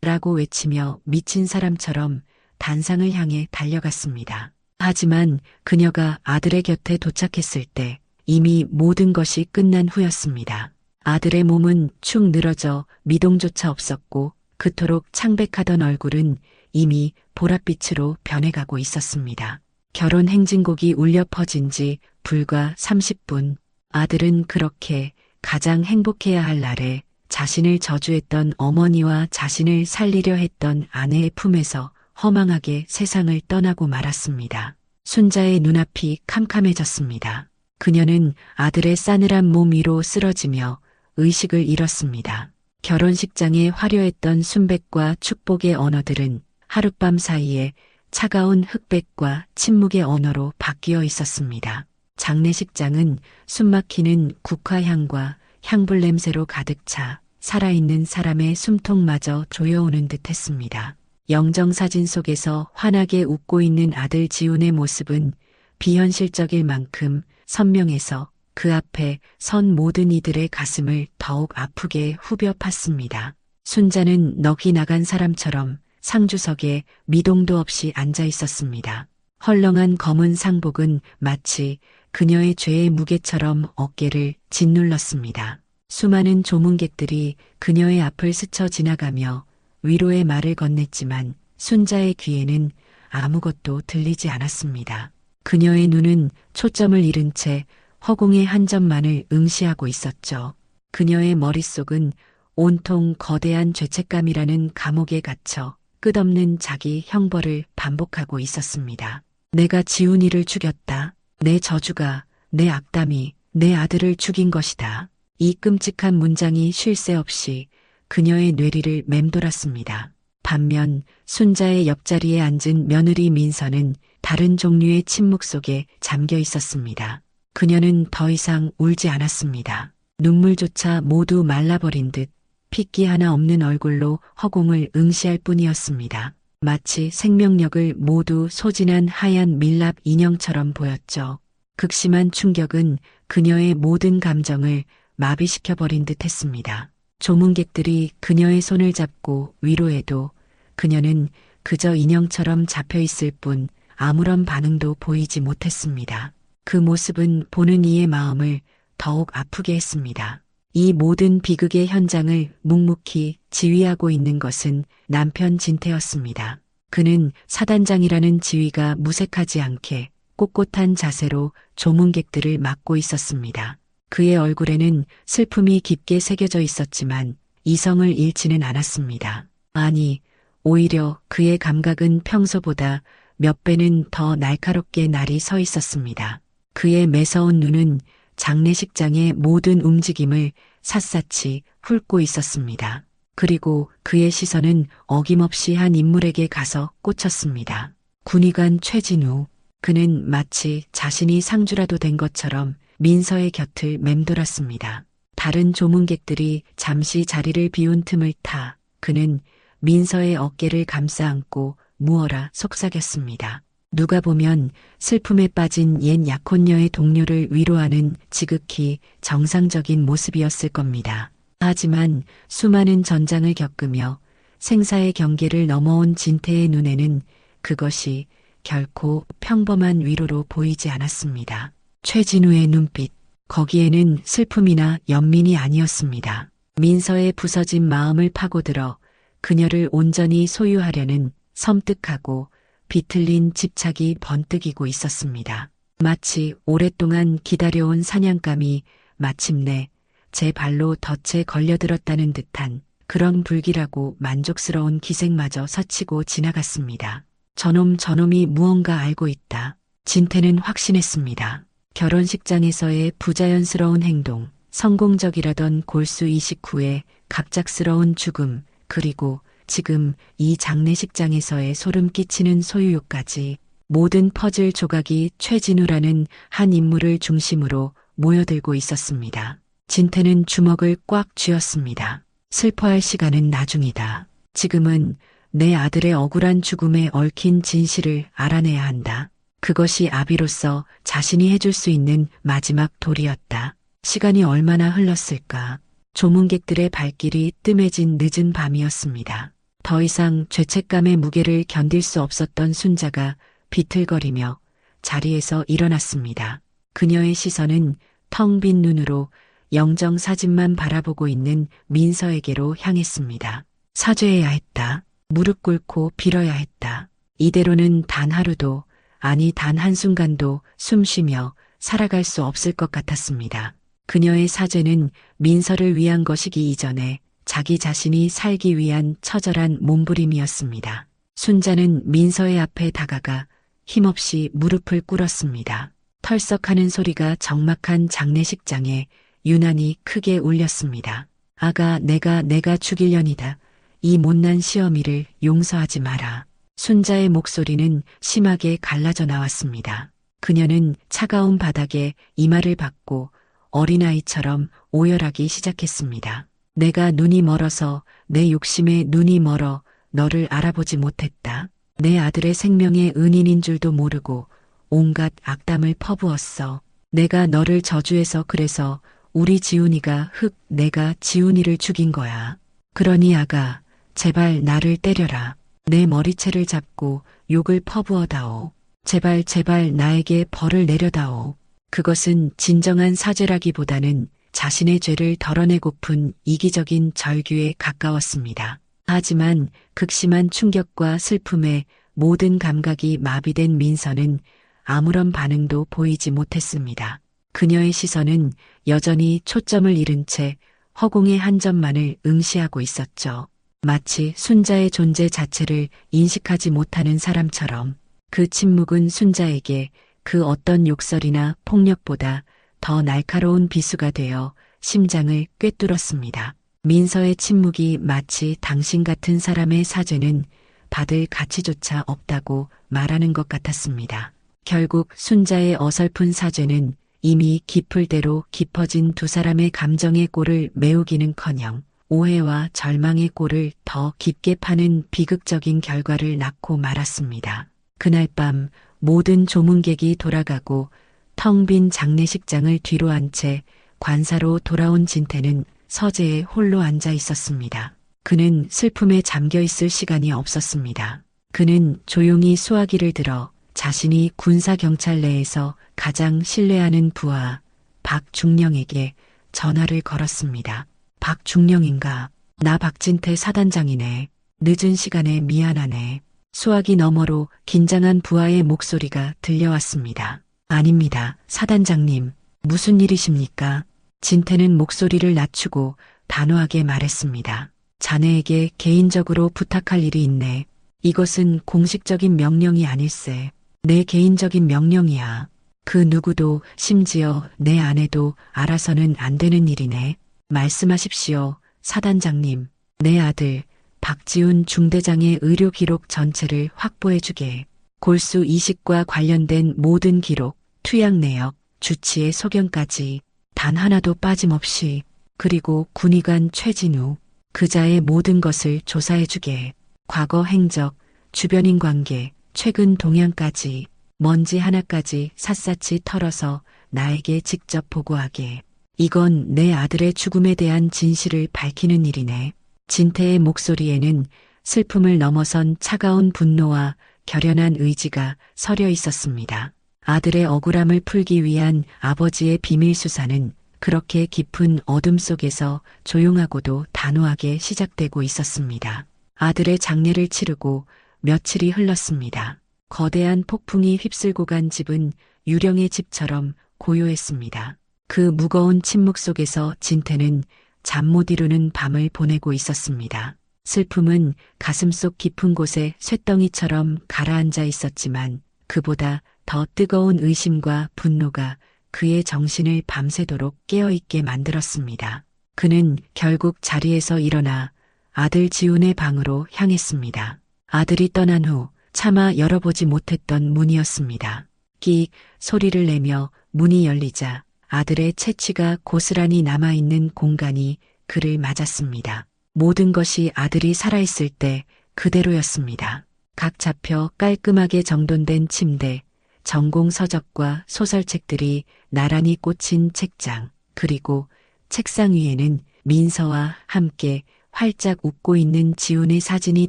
라고 외치며 미친 사람처럼 단상을 향해 달려갔습니다. 하지만 그녀가 아들의 곁에 도착했을 때 이미 모든 것이 끝난 후였습니다. 아들의 몸은 축 늘어져 미동조차 없었고 그토록 창백하던 얼굴은 이미 보랏빛으로 변해가고 있었습니다. 결혼 행진곡이 울려 퍼진 지 불과 30분. 아들은 그렇게 가장 행복해야 할 날에 자신을 저주했던 어머니와 자신을 살리려 했던 아내의 품에서 허망하게 세상을 떠나고 말았습니다. 순자의 눈앞이 캄캄해졌습니다. 그녀는 아들의 싸늘한 몸 위로 쓰러지며 의식을 잃었습니다. 결혼식장에 화려했던 순백과 축복의 언어들은 하룻밤 사이에 차가운 흑백과 침묵의 언어로 바뀌어 있었습니다. 장례식장은 숨막히는 국화향과 향불 냄새로 가득 차 살아있는 사람의 숨통마저 조여오는 듯 했습니다. 영정사진 속에서 환하게 웃고 있는 아들 지훈의 모습은 비현실적일 만큼 선명해서 그 앞에 선 모든 이들의 가슴을 더욱 아프게 후벼 팠습니다. 순자는 넋이 나간 사람처럼 상주석에 미동도 없이 앉아 있었습니다. 헐렁한 검은 상복은 마치 그녀의 죄의 무게처럼 어깨를 짓눌렀습니다. 수많은 조문객들이 그녀의 앞을 스쳐 지나가며 위로의 말을 건넸지만 순자의 귀에는 아무것도 들리지 않았습니다. 그녀의 눈은 초점을 잃은 채 허공의 한 점만을 응시하고 있었죠. 그녀의 머릿속은 온통 거대한 죄책감이라는 감옥에 갇혀 끝없는 자기 형벌을 반복하고 있었습니다. 내가 지훈이를 죽였다. 내 저주가, 내 악담이 내 아들을 죽인 것이다. 이 끔찍한 문장이 쉴 새 없이 그녀의 뇌리를 맴돌았습니다. 반면 순자의 옆자리에 앉은 며느리 민서는 다른 종류의 침묵 속에 잠겨 있었습니다. 그녀는 더 이상 울지 않았습니다. 눈물조차 모두 말라버린 듯 핏기 하나 없는 얼굴로 허공을 응시할 뿐이었습니다. 마치 생명력을 모두 소진한 하얀 밀랍 인형처럼 보였죠. 극심한 충격은 그녀의 모든 감정을 마비시켜버린 듯 했습니다. 조문객들이 그녀의 손을 잡고 위로해도 그녀는 그저 인형처럼 잡혀있을 뿐 아무런 반응도 보이지 못했습니다. 그 모습은 보는 이의 마음을 더욱 아프게 했습니다. 이 모든 비극의 현장을 묵묵히 지휘하고 있는 것은 남편 진태였습니다. 그는 사단장이라는 지위가 무색하지 않게 꼿꼿한 자세로 조문객들을 막고 있었습니다. 그의 얼굴에는 슬픔이 깊게 새겨져 있었지만 이성을 잃지는 않았습니다. 아니, 오히려 그의 감각은 평소보다 몇 배는 더 날카롭게 날이 서 있었습니다. 그의 매서운 눈은 장례식장의 모든 움직임을 샅샅이 훑고 있었습니다. 그리고 그의 시선은 어김없이 한 인물에게 가서 꽂혔습니다. 군의관 최진우. 그는 마치 자신이 상주라도 된 것처럼 민서의 곁을 맴돌았습니다. 다른 조문객들이 잠시 자리를 비운 틈을 타 그는 민서의 어깨를 감싸 안고 무어라 속삭였습니다. 누가 보면 슬픔에 빠진 옛 약혼녀의 동료를 위로하는 지극히 정상적인 모습이었을 겁니다. 하지만 수많은 전장을 겪으며 생사의 경계를 넘어온 진태의 눈에는 그것이 결코 평범한 위로로 보이지 않았습니다. 최진우의 눈빛, 거기에는 슬픔이나 연민이 아니었습니다. 민서의 부서진 마음을 파고들어 그녀를 온전히 소유하려는 섬뜩하고 비틀린 집착이 번뜩이고 있었습니다. 마치 오랫동안 기다려온 사냥감이 마침내 제 발로 덫에 걸려들었다는 듯한 그런 불길하고 만족스러운 기색마저 스치고 지나갔습니다. 저놈이 무언가 알고 있다. 진태는 확신했습니다. 결혼식장에서의 부자연스러운 행동, 성공적이라던 골수 이식 후에 갑작스러운 죽음, 그리고 지금 이 장례식장에서의 소름 끼치는 소유욕까지 모든 퍼즐 조각이 최진우라는 한 인물을 중심으로 모여들고 있었습니다. 진태는 주먹을 꽉 쥐었습니다. 슬퍼할 시간은 나중이다. 지금은 내 아들의 억울한 죽음에 얽힌 진실을 알아내야 한다. 그것이 아비로서 자신이 해줄 수 있는 마지막 도리였다. 시간이 얼마나 흘렀을까. 조문객들의 발길이 뜸해진 늦은 밤이었습니다. 더 이상 죄책감의 무게를 견딜 수 없었던 순자가 비틀거리며 자리에서 일어났습니다. 그녀의 시선은 텅 빈 눈으로 영정 사진만 바라보고 있는 민서에게로 향했습니다. 사죄해야 했다. 무릎 꿇고 빌어야 했다. 이대로는 단 하루도, 아니 단 한순간도 숨 쉬며 살아갈 수 없을 것 같았습니다. 그녀의 사죄는 민서를 위한 것이기 이전에 자기 자신이 살기 위한 처절한 몸부림이었습니다. 순자는 민서의 앞에 다가가 힘없이 무릎을 꿇었습니다. 털썩하는 소리가 적막한 장례식장에 유난히 크게 울렸습니다. 아가, 내가 죽일년이다. 이 못난 시어미를 용서하지 마라. 순자의 목소리는 심하게 갈라져 나왔습니다. 그녀는 차가운 바닥에 이마를 박고 어린아이처럼 오열하기 시작했습니다. 내가 눈이 멀어서, 내 욕심에 눈이 멀어 너를 알아보지 못했다. 내 아들의 생명의 은인인 줄도 모르고 온갖 악담을 퍼부었어. 내가 너를 저주해서 그래서 우리 지훈이가 내가 지훈이를 죽인 거야. 그러니 아가, 제발 나를 때려라. 내 머리채를 잡고 욕을 퍼부어다오. 제발 나에게 벌을 내려다오. 그것은 진정한 사죄라기보다는 자신의 죄를 덜어내고픈 이기적인 절규에 가까웠습니다. 하지만 극심한 충격과 슬픔에 모든 감각이 마비된 민서는 아무런 반응도 보이지 못했습니다. 그녀의 시선은 여전히 초점을 잃은 채 허공의 한 점만을 응시하고 있었죠. 마치 순자의 존재 자체를 인식하지 못하는 사람처럼. 그 침묵은 순자에게 그 어떤 욕설이나 폭력보다 더 날카로운 비수가 되어 심장을 꿰뚫었습니다. 민서의 침묵이 마치 당신 같은 사람의 사죄는 받을 가치조차 없다고 말하는 것 같았습니다. 결국 순자의 어설픈 사죄는 이미 깊을 대로 깊어진 두 사람의 감정의 골을 메우기는커녕 오해와 절망의 골을 더 깊게 파는 비극적인 결과를 낳고 말았습니다. 그날 밤 모든 조문객이 돌아가고 텅 빈 장례식장을 뒤로 한 채 관사로 돌아온 진태는 서재에 홀로 앉아 있었습니다. 그는 슬픔에 잠겨 있을 시간이 없었습니다. 그는 조용히 수화기를 들어 자신이 군사경찰 내에서 가장 신뢰하는 부하 박중령에게 전화를 걸었습니다. 박중령인가? 나 박진태 사단장이네. 늦은 시간에 미안하네. 수화기 너머로 긴장한 부하의 목소리가 들려왔습니다. 아닙니다, 사단장님. 무슨 일이십니까? 진태는 목소리를 낮추고 단호하게 말했습니다. 자네에게 개인적으로 부탁할 일이 있네. 이것은 공식적인 명령이 아닐세. 내 개인적인 명령이야. 그 누구도, 심지어 내 아내도 알아서는 안 되는 일이네. 말씀하십시오, 사단장님. 내 아들 박지훈 중대장의 의료 기록 전체를 확보해주게. 골수 이식과 관련된 모든 기록, 투약 내역, 주치의 소견까지 단 하나도 빠짐없이. 그리고 군의관 최진우, 그자의 모든 것을 조사해주게. 과거 행적, 주변인 관계, 최근 동향까지 먼지 하나까지 샅샅이 털어서 나에게 직접 보고하게. 이건 내 아들의 죽음에 대한 진실을 밝히는 일이네. 진태의 목소리에는 슬픔을 넘어선 차가운 분노와 결연한 의지가 서려 있었습니다. 아들의 억울함을 풀기 위한 아버지의 비밀 수사는 그렇게 깊은 어둠 속에서 조용하고도 단호하게 시작되고 있었습니다. 아들의 장례를 치르고 며칠이 흘렀습니다. 거대한 폭풍이 휩쓸고 간 집은 유령의 집처럼 고요했습니다. 그 무거운 침묵 속에서 진태는 잠 못 이루는 밤을 보내고 있었습니다. 슬픔은 가슴속 깊은 곳에 쇳덩이처럼 가라앉아 있었지만 그보다 더 뜨거운 의심과 분노가 그의 정신을 밤새도록 깨어있게 만들었습니다. 그는 결국 자리에서 일어나 아들 지훈의 방으로 향했습니다. 아들이 떠난 후 차마 열어보지 못했던 문이었습니다. 끽 소리를 내며 문이 열리자 아들의 채취가 고스란히 남아있는 공간이 그를 맞았습니다. 모든 것이 아들이 살아있을 때 그대로였습니다. 각 잡혀 깔끔하게 정돈된 침대, 전공 서적과 소설책들이 나란히 꽂힌 책장, 그리고 책상 위에는 민서와 함께 활짝 웃고 있는 지훈의 사진이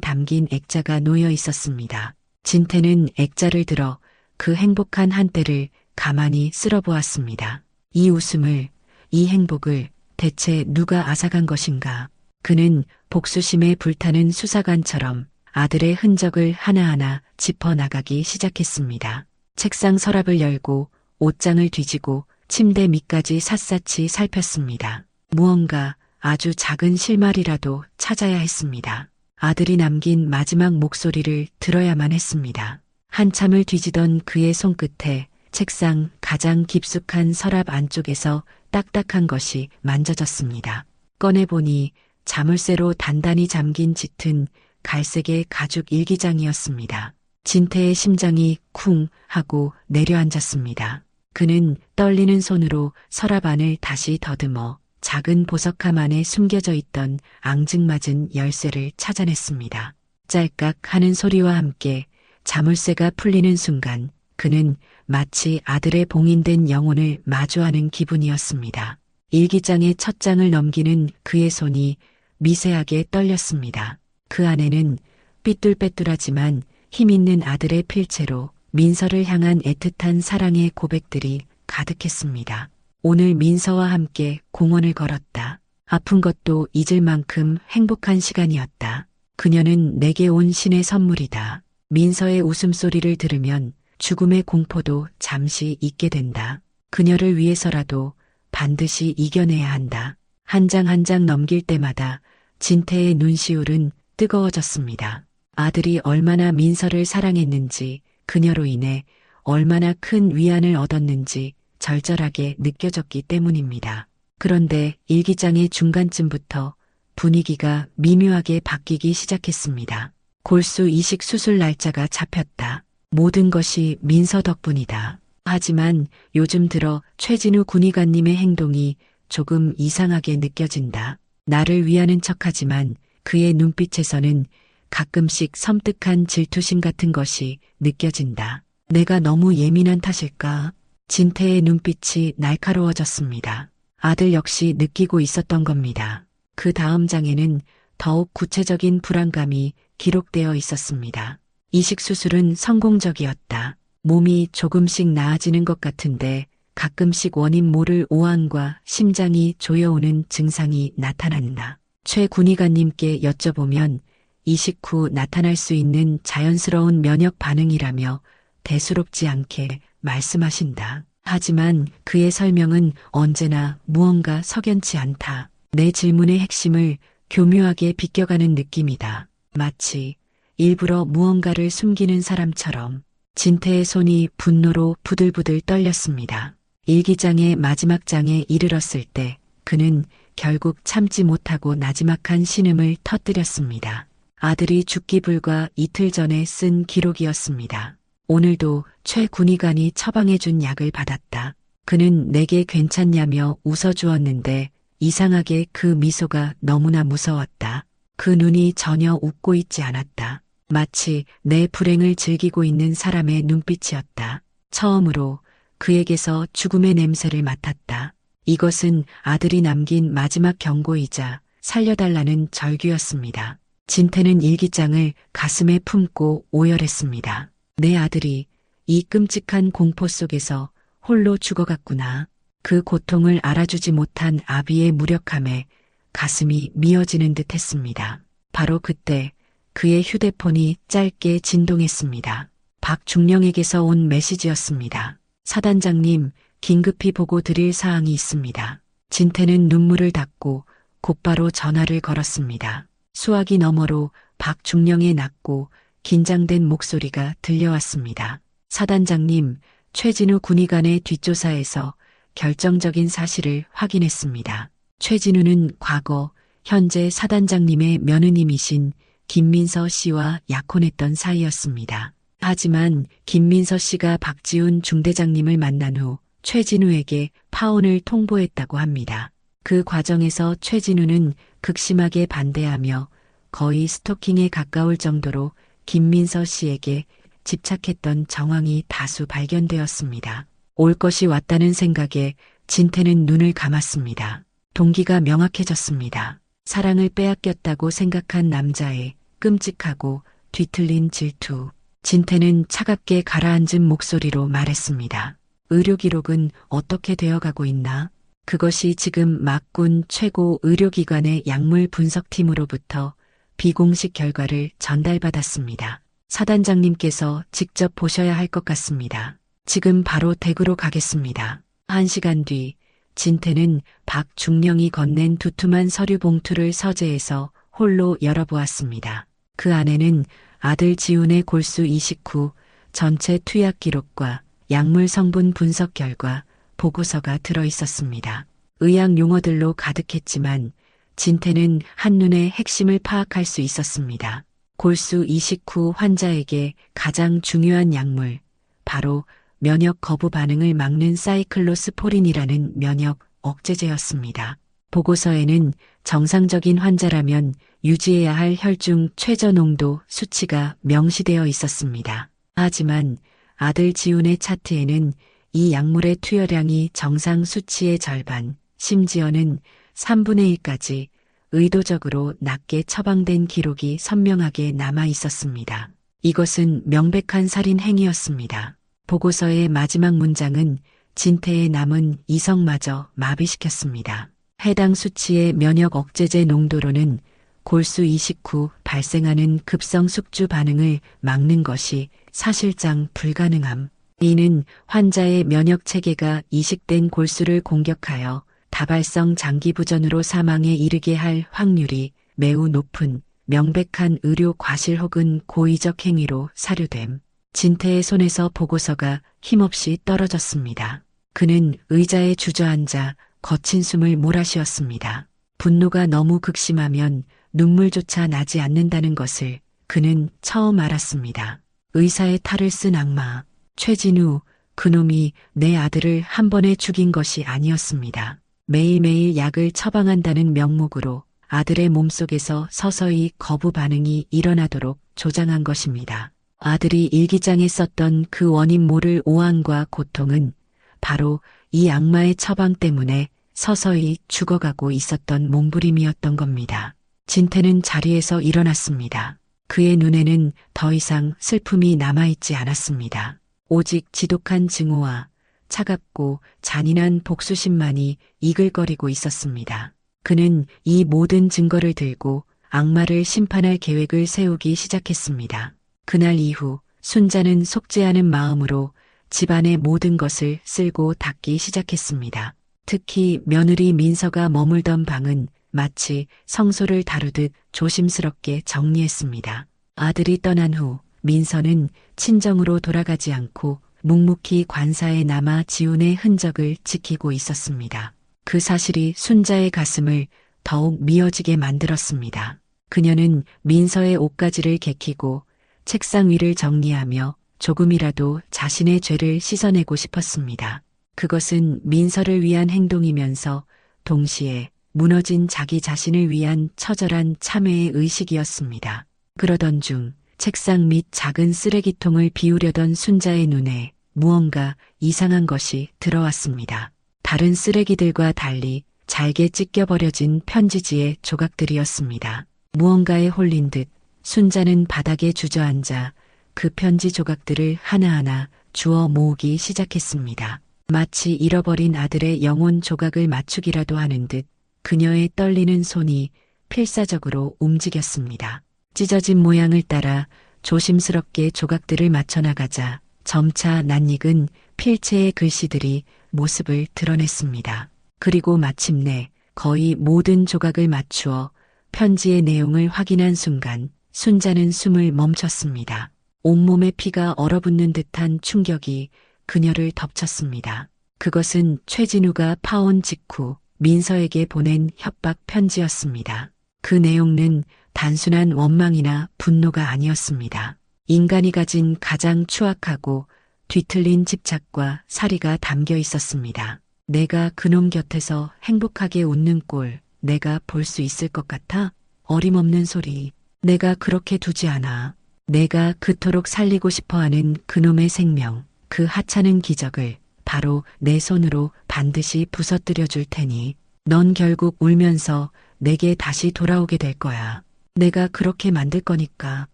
담긴 액자가 놓여 있었습니다. 진태는 액자를 들어 그 행복한 한때를 가만히 쓸어보았습니다. 이 웃음을, 이 행복을 대체 누가 앗아간 것인가? 그는 복수심에 불타는 수사관처럼 아들의 흔적을 하나하나 짚어나가기 시작했습니다. 책상 서랍을 열고 옷장을 뒤지고 침대 밑까지 샅샅이 살폈습니다. 무언가 아주 작은 실마리라도 찾아야 했습니다. 아들이 남긴 마지막 목소리를 들어야만 했습니다. 한참을 뒤지던 그의 손끝에 책상 가장 깊숙한 서랍 안쪽에서 딱딱한 것이 만져졌습니다. 꺼내보니 자물쇠로 단단히 잠긴 짙은 갈색의 가죽 일기장이었습니다. 진태의 심장이 쿵 하고 내려앉았습니다. 그는 떨리는 손으로 서랍 안을 다시 더듬어 작은 보석함 안에 숨겨져 있던 앙증맞은 열쇠를 찾아냈습니다. 짤깍 하는 소리와 함께 자물쇠가 풀리는 순간 그는 마치 아들의 봉인된 영혼을 마주하는 기분이었습니다. 일기장의 첫 장을 넘기는 그의 손이 미세하게 떨렸습니다. 그 안에는 삐뚤빼뚤하지만 힘있는 아들의 필체로 민서를 향한 애틋한 사랑의 고백들이 가득했습니다. 오늘 민서와 함께 공원을 걸었다. 아픈 것도 잊을 만큼 행복한 시간이었다. 그녀는 내게 온 신의 선물이다. 민서의 웃음소리를 들으면 죽음의 공포도 잠시 잊게 된다. 그녀를 위해서라도 반드시 이겨내야 한다. 한 장 한 장 넘길 때마다 진태의 눈시울은 뜨거워졌습니다. 아들이 얼마나 민서를 사랑했는지, 그녀로 인해 얼마나 큰 위안을 얻었는지 절절하게 느껴졌기 때문입니다. 그런데 일기장의 중간쯤부터 분위기가 미묘하게 바뀌기 시작했습니다. 골수 이식 수술 날짜가 잡혔다. 모든 것이 민서 덕분이다. 하지만 요즘 들어 최진우 군의관님의 행동이 조금 이상하게 느껴진다. 나를 위하는 척하지만 그의 눈빛에서는 가끔씩 섬뜩한 질투심 같은 것이 느껴진다. 내가 너무 예민한 탓일까? 진태의 눈빛이 날카로워졌습니다. 아들 역시 느끼고 있었던 겁니다. 그 다음 장에는 더욱 구체적인 불안감이 기록되어 있었습니다. 이식 수술은 성공적이었다. 몸이 조금씩 나아지는 것 같은데 가끔씩 원인 모를 오한과 심장이 조여오는 증상이 나타난다. 최 군의관님께 여쭤보면 이식 후 나타날 수 있는 자연스러운 면역 반응이라며 대수롭지 않게 말씀하신다. 하지만 그의 설명은 언제나 무언가 석연치 않다. 내 질문의 핵심을 교묘하게 비껴가는 느낌이다. 마치 일부러 무언가를 숨기는 사람처럼. 진태의 손이 분노로 부들부들 떨렸습니다. 일기장의 마지막 장에 이르렀을 때 그는 결국 참지 못하고 나지막한 신음을 터뜨렸습니다. 아들이 죽기 불과 이틀 전에 쓴 기록이었습니다. 오늘도 최 군의관이 처방해준 약을 받았다. 그는 내게 괜찮냐며 웃어주었는데 이상하게 그 미소가 너무나 무서웠다. 그 눈이 전혀 웃고 있지 않았다. 마치 내 불행을 즐기고 있는 사람의 눈빛이었다. 처음으로 그에게서 죽음의 냄새를 맡았다. 이것은 아들이 남긴 마지막 경고이자 살려달라는 절규였습니다. 진태는 일기장을 가슴에 품고 오열했습니다. 내 아들이 이 끔찍한 공포 속에서 홀로 죽어갔구나. 그 고통을 알아주지 못한 아비의 무력함에 가슴이 미어지는 듯 했습니다. 바로 그때 그의 휴대폰이 짧게 진동했습니다. 박중령에게서 온 메시지였습니다. 사단장님, 긴급히 보고 드릴 사항이 있습니다. 진태는 눈물을 닦고 곧바로 전화를 걸었습니다. 수화기 너머로 박중령의 낮고 긴장된 목소리가 들려왔습니다. 사단장님, 최진우 군의관의 뒷조사에서 결정적인 사실을 확인했습니다. 최진우는 과거 현재 사단장님의 며느님이신 김민서 씨와 약혼했던 사이였습니다. 하지만 김민서 씨가 박지훈 중대장님을 만난 후 최진우에게 파혼을 통보했다고 합니다. 그 과정에서 최진우는 극심하게 반대하며 거의 스토킹에 가까울 정도로 김민서 씨에게 집착했던 정황이 다수 발견되었습니다. 올 것이 왔다는 생각에 진태는 눈을 감았습니다. 동기가 명확해졌습니다. 사랑을 빼앗겼다고 생각한 남자의 끔찍하고 뒤틀린 질투. 진태는 차갑게 가라앉은 목소리로 말했습니다. 의료 기록은 어떻게 되어가고 있나? 그것이 지금 막군 최고 의료기관의 약물 분석팀으로부터 비공식 결과를 전달받았습니다. 사단장님께서 직접 보셔야 할 것 같습니다. 지금 바로 댁으로 가겠습니다. 1시간 뒤 진태는 박중령이 건넨 두툼한 서류 봉투를 서재에서 홀로 열어보았습니다. 그 안에는 아들 지훈의 골수 이식 후 전체 투약 기록과 약물 성분 분석 결과 보고서가 들어 있었습니다. 의학 용어들로 가득했지만 진태는 한눈에 핵심을 파악할 수 있었습니다. 골수 이식 후 환자에게 가장 중요한 약물, 바로 면역 거부 반응을 막는 사이클로스포린이라는 면역 억제제였습니다. 보고서에는 정상적인 환자라면 유지해야 할 혈중 최저 농도 수치가 명시되어 있었습니다. 하지만 아들 지훈의 차트에는 이 약물의 투여량이 정상 수치의 절반, 심지어는 3분의 1까지 의도적으로 낮게 처방된 기록이 선명하게 남아 있었습니다. 이것은 명백한 살인 행위였습니다. 보고서의 마지막 문장은 진태의 남은 이성마저 마비시켰습니다. 해당 수치의 면역 억제제 농도로는 골수 이식 후 발생하는 급성 숙주 반응을 막는 것이 사실상 불가능함. 이는 환자의 면역 체계가 이식된 골수를 공격하여 다발성 장기부전으로 사망에 이르게 할 확률이 매우 높은 명백한 의료 과실 혹은 고의적 행위로 사료됨. 진태의 손에서 보고서가 힘없이 떨어졌습니다. 그는 의자에 주저앉아 거친 숨을 몰아쉬었습니다. 분노가 너무 극심하면 눈물조차 나지 않는다는 것을 그는 처음 알았습니다. 의사의 탈을 쓴 악마, 최진우, 그놈이 내 아들을 한 번에 죽인 것이 아니었습니다. 매일매일 약을 처방한다는 명목으로 아들의 몸속에서 서서히 거부 반응이 일어나도록 조장한 것입니다. 아들이 일기장에 썼던 그 원인 모를 오한과 고통은 바로 이 악마의 처방 때문에 서서히 죽어가고 있었던 몸부림이었던 겁니다. 진태는 자리에서 일어났습니다. 그의 눈에는 더 이상 슬픔이 남아있지 않았습니다. 오직 지독한 증오와 차갑고 잔인한 복수심만이 이글거리고 있었습니다. 그는 이 모든 증거를 들고 악마를 심판할 계획을 세우기 시작했습니다. 그날 이후 순자는 속죄하는 마음으로 집안의 모든 것을 쓸고 닦기 시작했습니다. 특히 며느리 민서가 머물던 방은 마치 성소를 다루듯 조심스럽게 정리했습니다. 아들이 떠난 후 민서는 친정으로 돌아가지 않고 묵묵히 관사에 남아 지훈의 흔적을 지키고 있었습니다. 그 사실이 순자의 가슴을 더욱 미어지게 만들었습니다. 그녀는 민서의 옷가지를 개키고 책상 위를 정리하며 조금이라도 자신의 죄를 씻어내고 싶었습니다. 그것은 민서를 위한 행동이면서 동시에 무너진 자기 자신을 위한 처절한 참회의 의식이었습니다. 그러던 중 책상 밑 작은 쓰레기통을 비우려던 순자의 눈에 무언가 이상한 것이 들어왔습니다. 다른 쓰레기들과 달리 잘게 찢겨버려진 편지지의 조각들이었습니다. 무언가에 홀린 듯 순자는 바닥에 주저앉아 그 편지 조각들을 하나하나 주워 모으기 시작했습니다. 마치 잃어버린 아들의 영혼 조각을 맞추기라도 하는 듯 그녀의 떨리는 손이 필사적으로 움직였습니다. 찢어진 모양을 따라 조심스럽게 조각들을 맞춰나가자 점차 낯익은 필체의 글씨들이 모습을 드러냈습니다. 그리고 마침내 거의 모든 조각을 맞추어 편지의 내용을 확인한 순간 순자는 숨을 멈췄습니다. 온몸에 피가 얼어붙는 듯한 충격이 그녀를 덮쳤습니다. 그것은 최진우가 파혼 직후 민서에게 보낸 협박 편지였습니다. 그 내용은 단순한 원망이나 분노가 아니었습니다. 인간이 가진 가장 추악하고 뒤틀린 집착과 살이가 담겨 있었습니다. 내가 그놈 곁에서 행복하게 웃는 꼴 내가 볼 수 있을 것 같아? 어림없는 소리. 내가 그렇게 두지 않아. 내가 그토록 살리고 싶어하는 그놈의 생명, 그 하찮은 기적을 바로 내 손으로 반드시 부서뜨려 줄 테니 넌 결국 울면서 내게 다시 돌아오게 될 거야. 내가 그렇게 만들 거니까.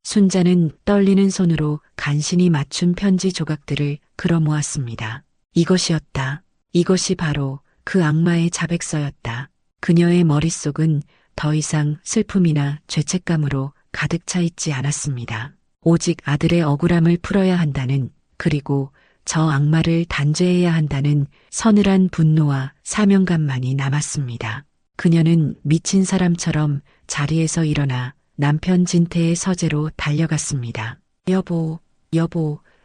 순자는 떨리는 손으로 간신히 맞춘 편지 조각들을 끌어모았습니다. 이것이었다. 이것이 바로 그 악마의 자백서였다. 그녀의 머릿속은 더 이상 슬픔이나 죄책감으로 가득 차 있지 않았습니다. 오직 아들의 억울함을 풀어야 한다는, 그리고 저 악마를 단죄해야 한다는 서늘한 분노와 사명감만이 남았습니다. 그녀는 미친 사람처럼 자리에서 일어나 남편 진태의 서재로 달려갔습니다. 여보,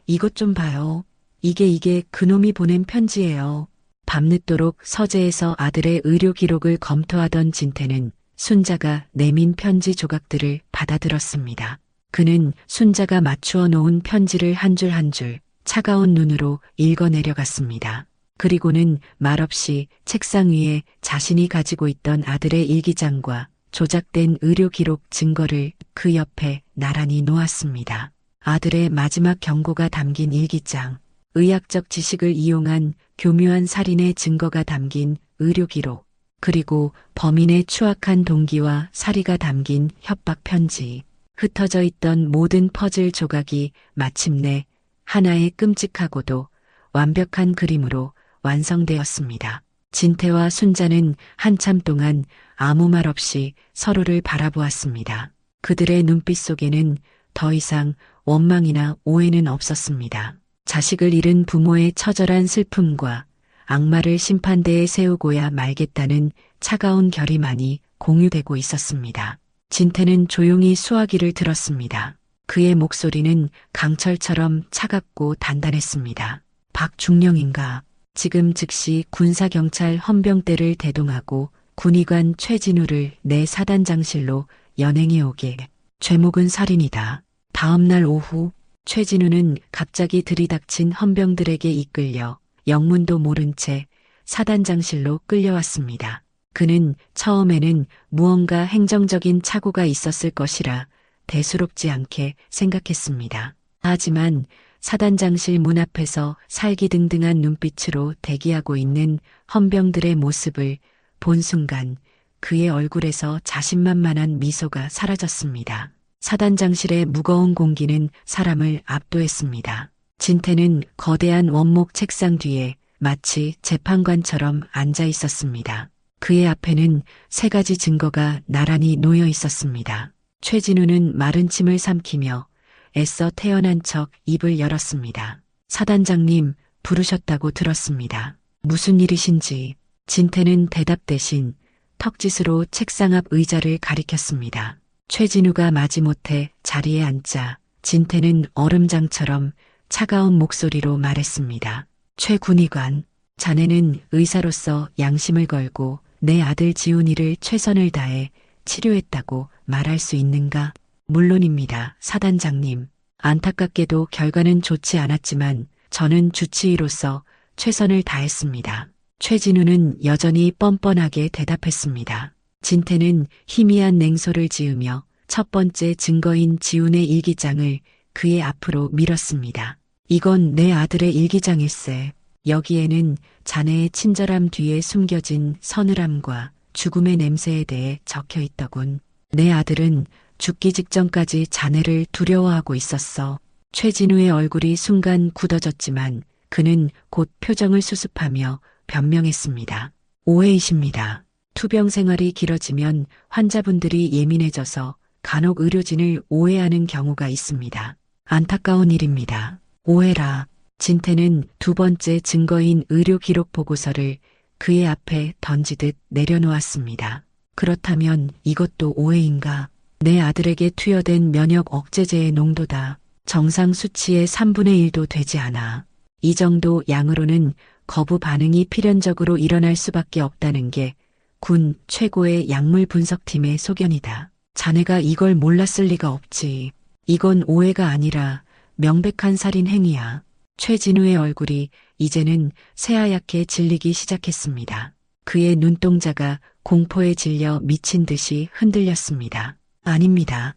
이것 좀 봐요. 이게 그놈이 보낸 편지예요. 밤늦도록 서재에서 아들의 의료 기록을 검토하던 진태는 순자가 내민 편지 조각들을 받아들었습니다. 그는 순자가 맞추어 놓은 편지를 한 줄 한 줄 차가운 눈으로 읽어 내려갔습니다. 그리고는 말없이 책상 위에 자신이 가지고 있던 아들의 일기장과 조작된 의료 기록 증거를 그 옆에 나란히 놓았습니다. 아들의 마지막 경고가 담긴 일기장, 의학적 지식을 이용한 교묘한 살인의 증거가 담긴 의료 기록, 그리고 범인의 추악한 동기와 사리가 담긴 협박 편지. 흩어져 있던 모든 퍼즐 조각이 마침내 하나의 끔찍하고도 완벽한 그림으로 완성되었습니다. 진태와 순자는 한참 동안 아무 말 없이 서로를 바라보았습니다. 그들의 눈빛 속에는 더 이상 원망이나 오해는 없었습니다. 자식을 잃은 부모의 처절한 슬픔과 악마를 심판대에 세우고야 말겠다는 차가운 결의만이 공유되고 있었습니다. 진태는 조용히 수화기를 들었습니다. 그의 목소리는 강철처럼 차갑고 단단했습니다. 박중령인가? 지금 즉시 군사경찰 헌병대를 대동하고 군의관 최진우를 내 사단장실로 연행해 오게. 죄목은 살인이다. 다음 날 오후 최진우는 갑자기 들이닥친 헌병들에게 이끌려 영문도 모른 채 사단장실로 끌려왔습니다. 그는 처음에는 무언가 행정적인 착오가 있었을 것이라 대수롭지 않게 생각했습니다. 하지만 사단장실 문 앞에서 살기등등한 눈빛으로 대기하고 있는 헌병들의 모습을 본 순간 그의 얼굴에서 자신만만한 미소가 사라졌습니다. 사단장실의 무거운 공기는 사람을 압도했습니다. 진태는 거대한 원목 책상 뒤에 마치 재판관처럼 앉아 있었습니다. 그의 앞에는 3가지 증거가 나란히 놓여 있었습니다. 최진우는 마른 침을 삼키며 애써 태어난 척 입을 열었습니다. 사단장님, 부르셨다고 들었습니다. 무슨 일이신지. 진태는 대답 대신 턱짓으로 책상 앞 의자를 가리켰습니다. 최진우가 마지못해 자리에 앉자 진태는 얼음장처럼 차가운 목소리로 말했습니다. 최 군의관, 자네는 의사로서 양심을 걸고 내 아들 지훈이를 최선을 다해 치료했다고 말할 수 있는가? 물론입니다, 사단장님. 안타깝게도 결과는 좋지 않았지만 저는 주치의로서 최선을 다했습니다. 최진우는 여전히 뻔뻔하게 대답했습니다. 진태는 희미한 냉소를 지으며 첫 번째 증거인 지훈의 일기장을 그의 앞으로 밀었습니다. 이건 내 아들의 일기장일세. 여기에는 자네의 친절함 뒤에 숨겨진 서늘함과 죽음의 냄새에 대해 적혀 있더군. 내 아들은 죽기 직전까지 자네를 두려워하고 있었어. 최진우의 얼굴이 순간 굳어졌지만 그는 곧 표정을 수습하며 변명했습니다. 오해이십니다. 투병 생활이 길어지면 환자분들이 예민해져서 간혹 의료진을 오해하는 경우가 있습니다. 안타까운 일입니다. 오해라. 진태는 2번째 증거인 의료 기록 보고서를 그의 앞에 던지듯 내려놓았습니다. 그렇다면 이것도 오해인가? 내 아들에게 투여된 면역 억제제의 농도다. 정상 수치의 3분의 1도 되지 않아. 이 정도 양으로는 거부 반응이 필연적으로 일어날 수밖에 없다는 게 군 최고의 약물 분석팀의 소견이다. 자네가 이걸 몰랐을 리가 없지. 이건 오해가 아니라 명백한 살인 행위야. 최진우의 얼굴이 이제는 새하얗게 질리기 시작했습니다. 그의 눈동자가 공포에 질려 미친 듯이 흔들렸습니다. 아닙니다.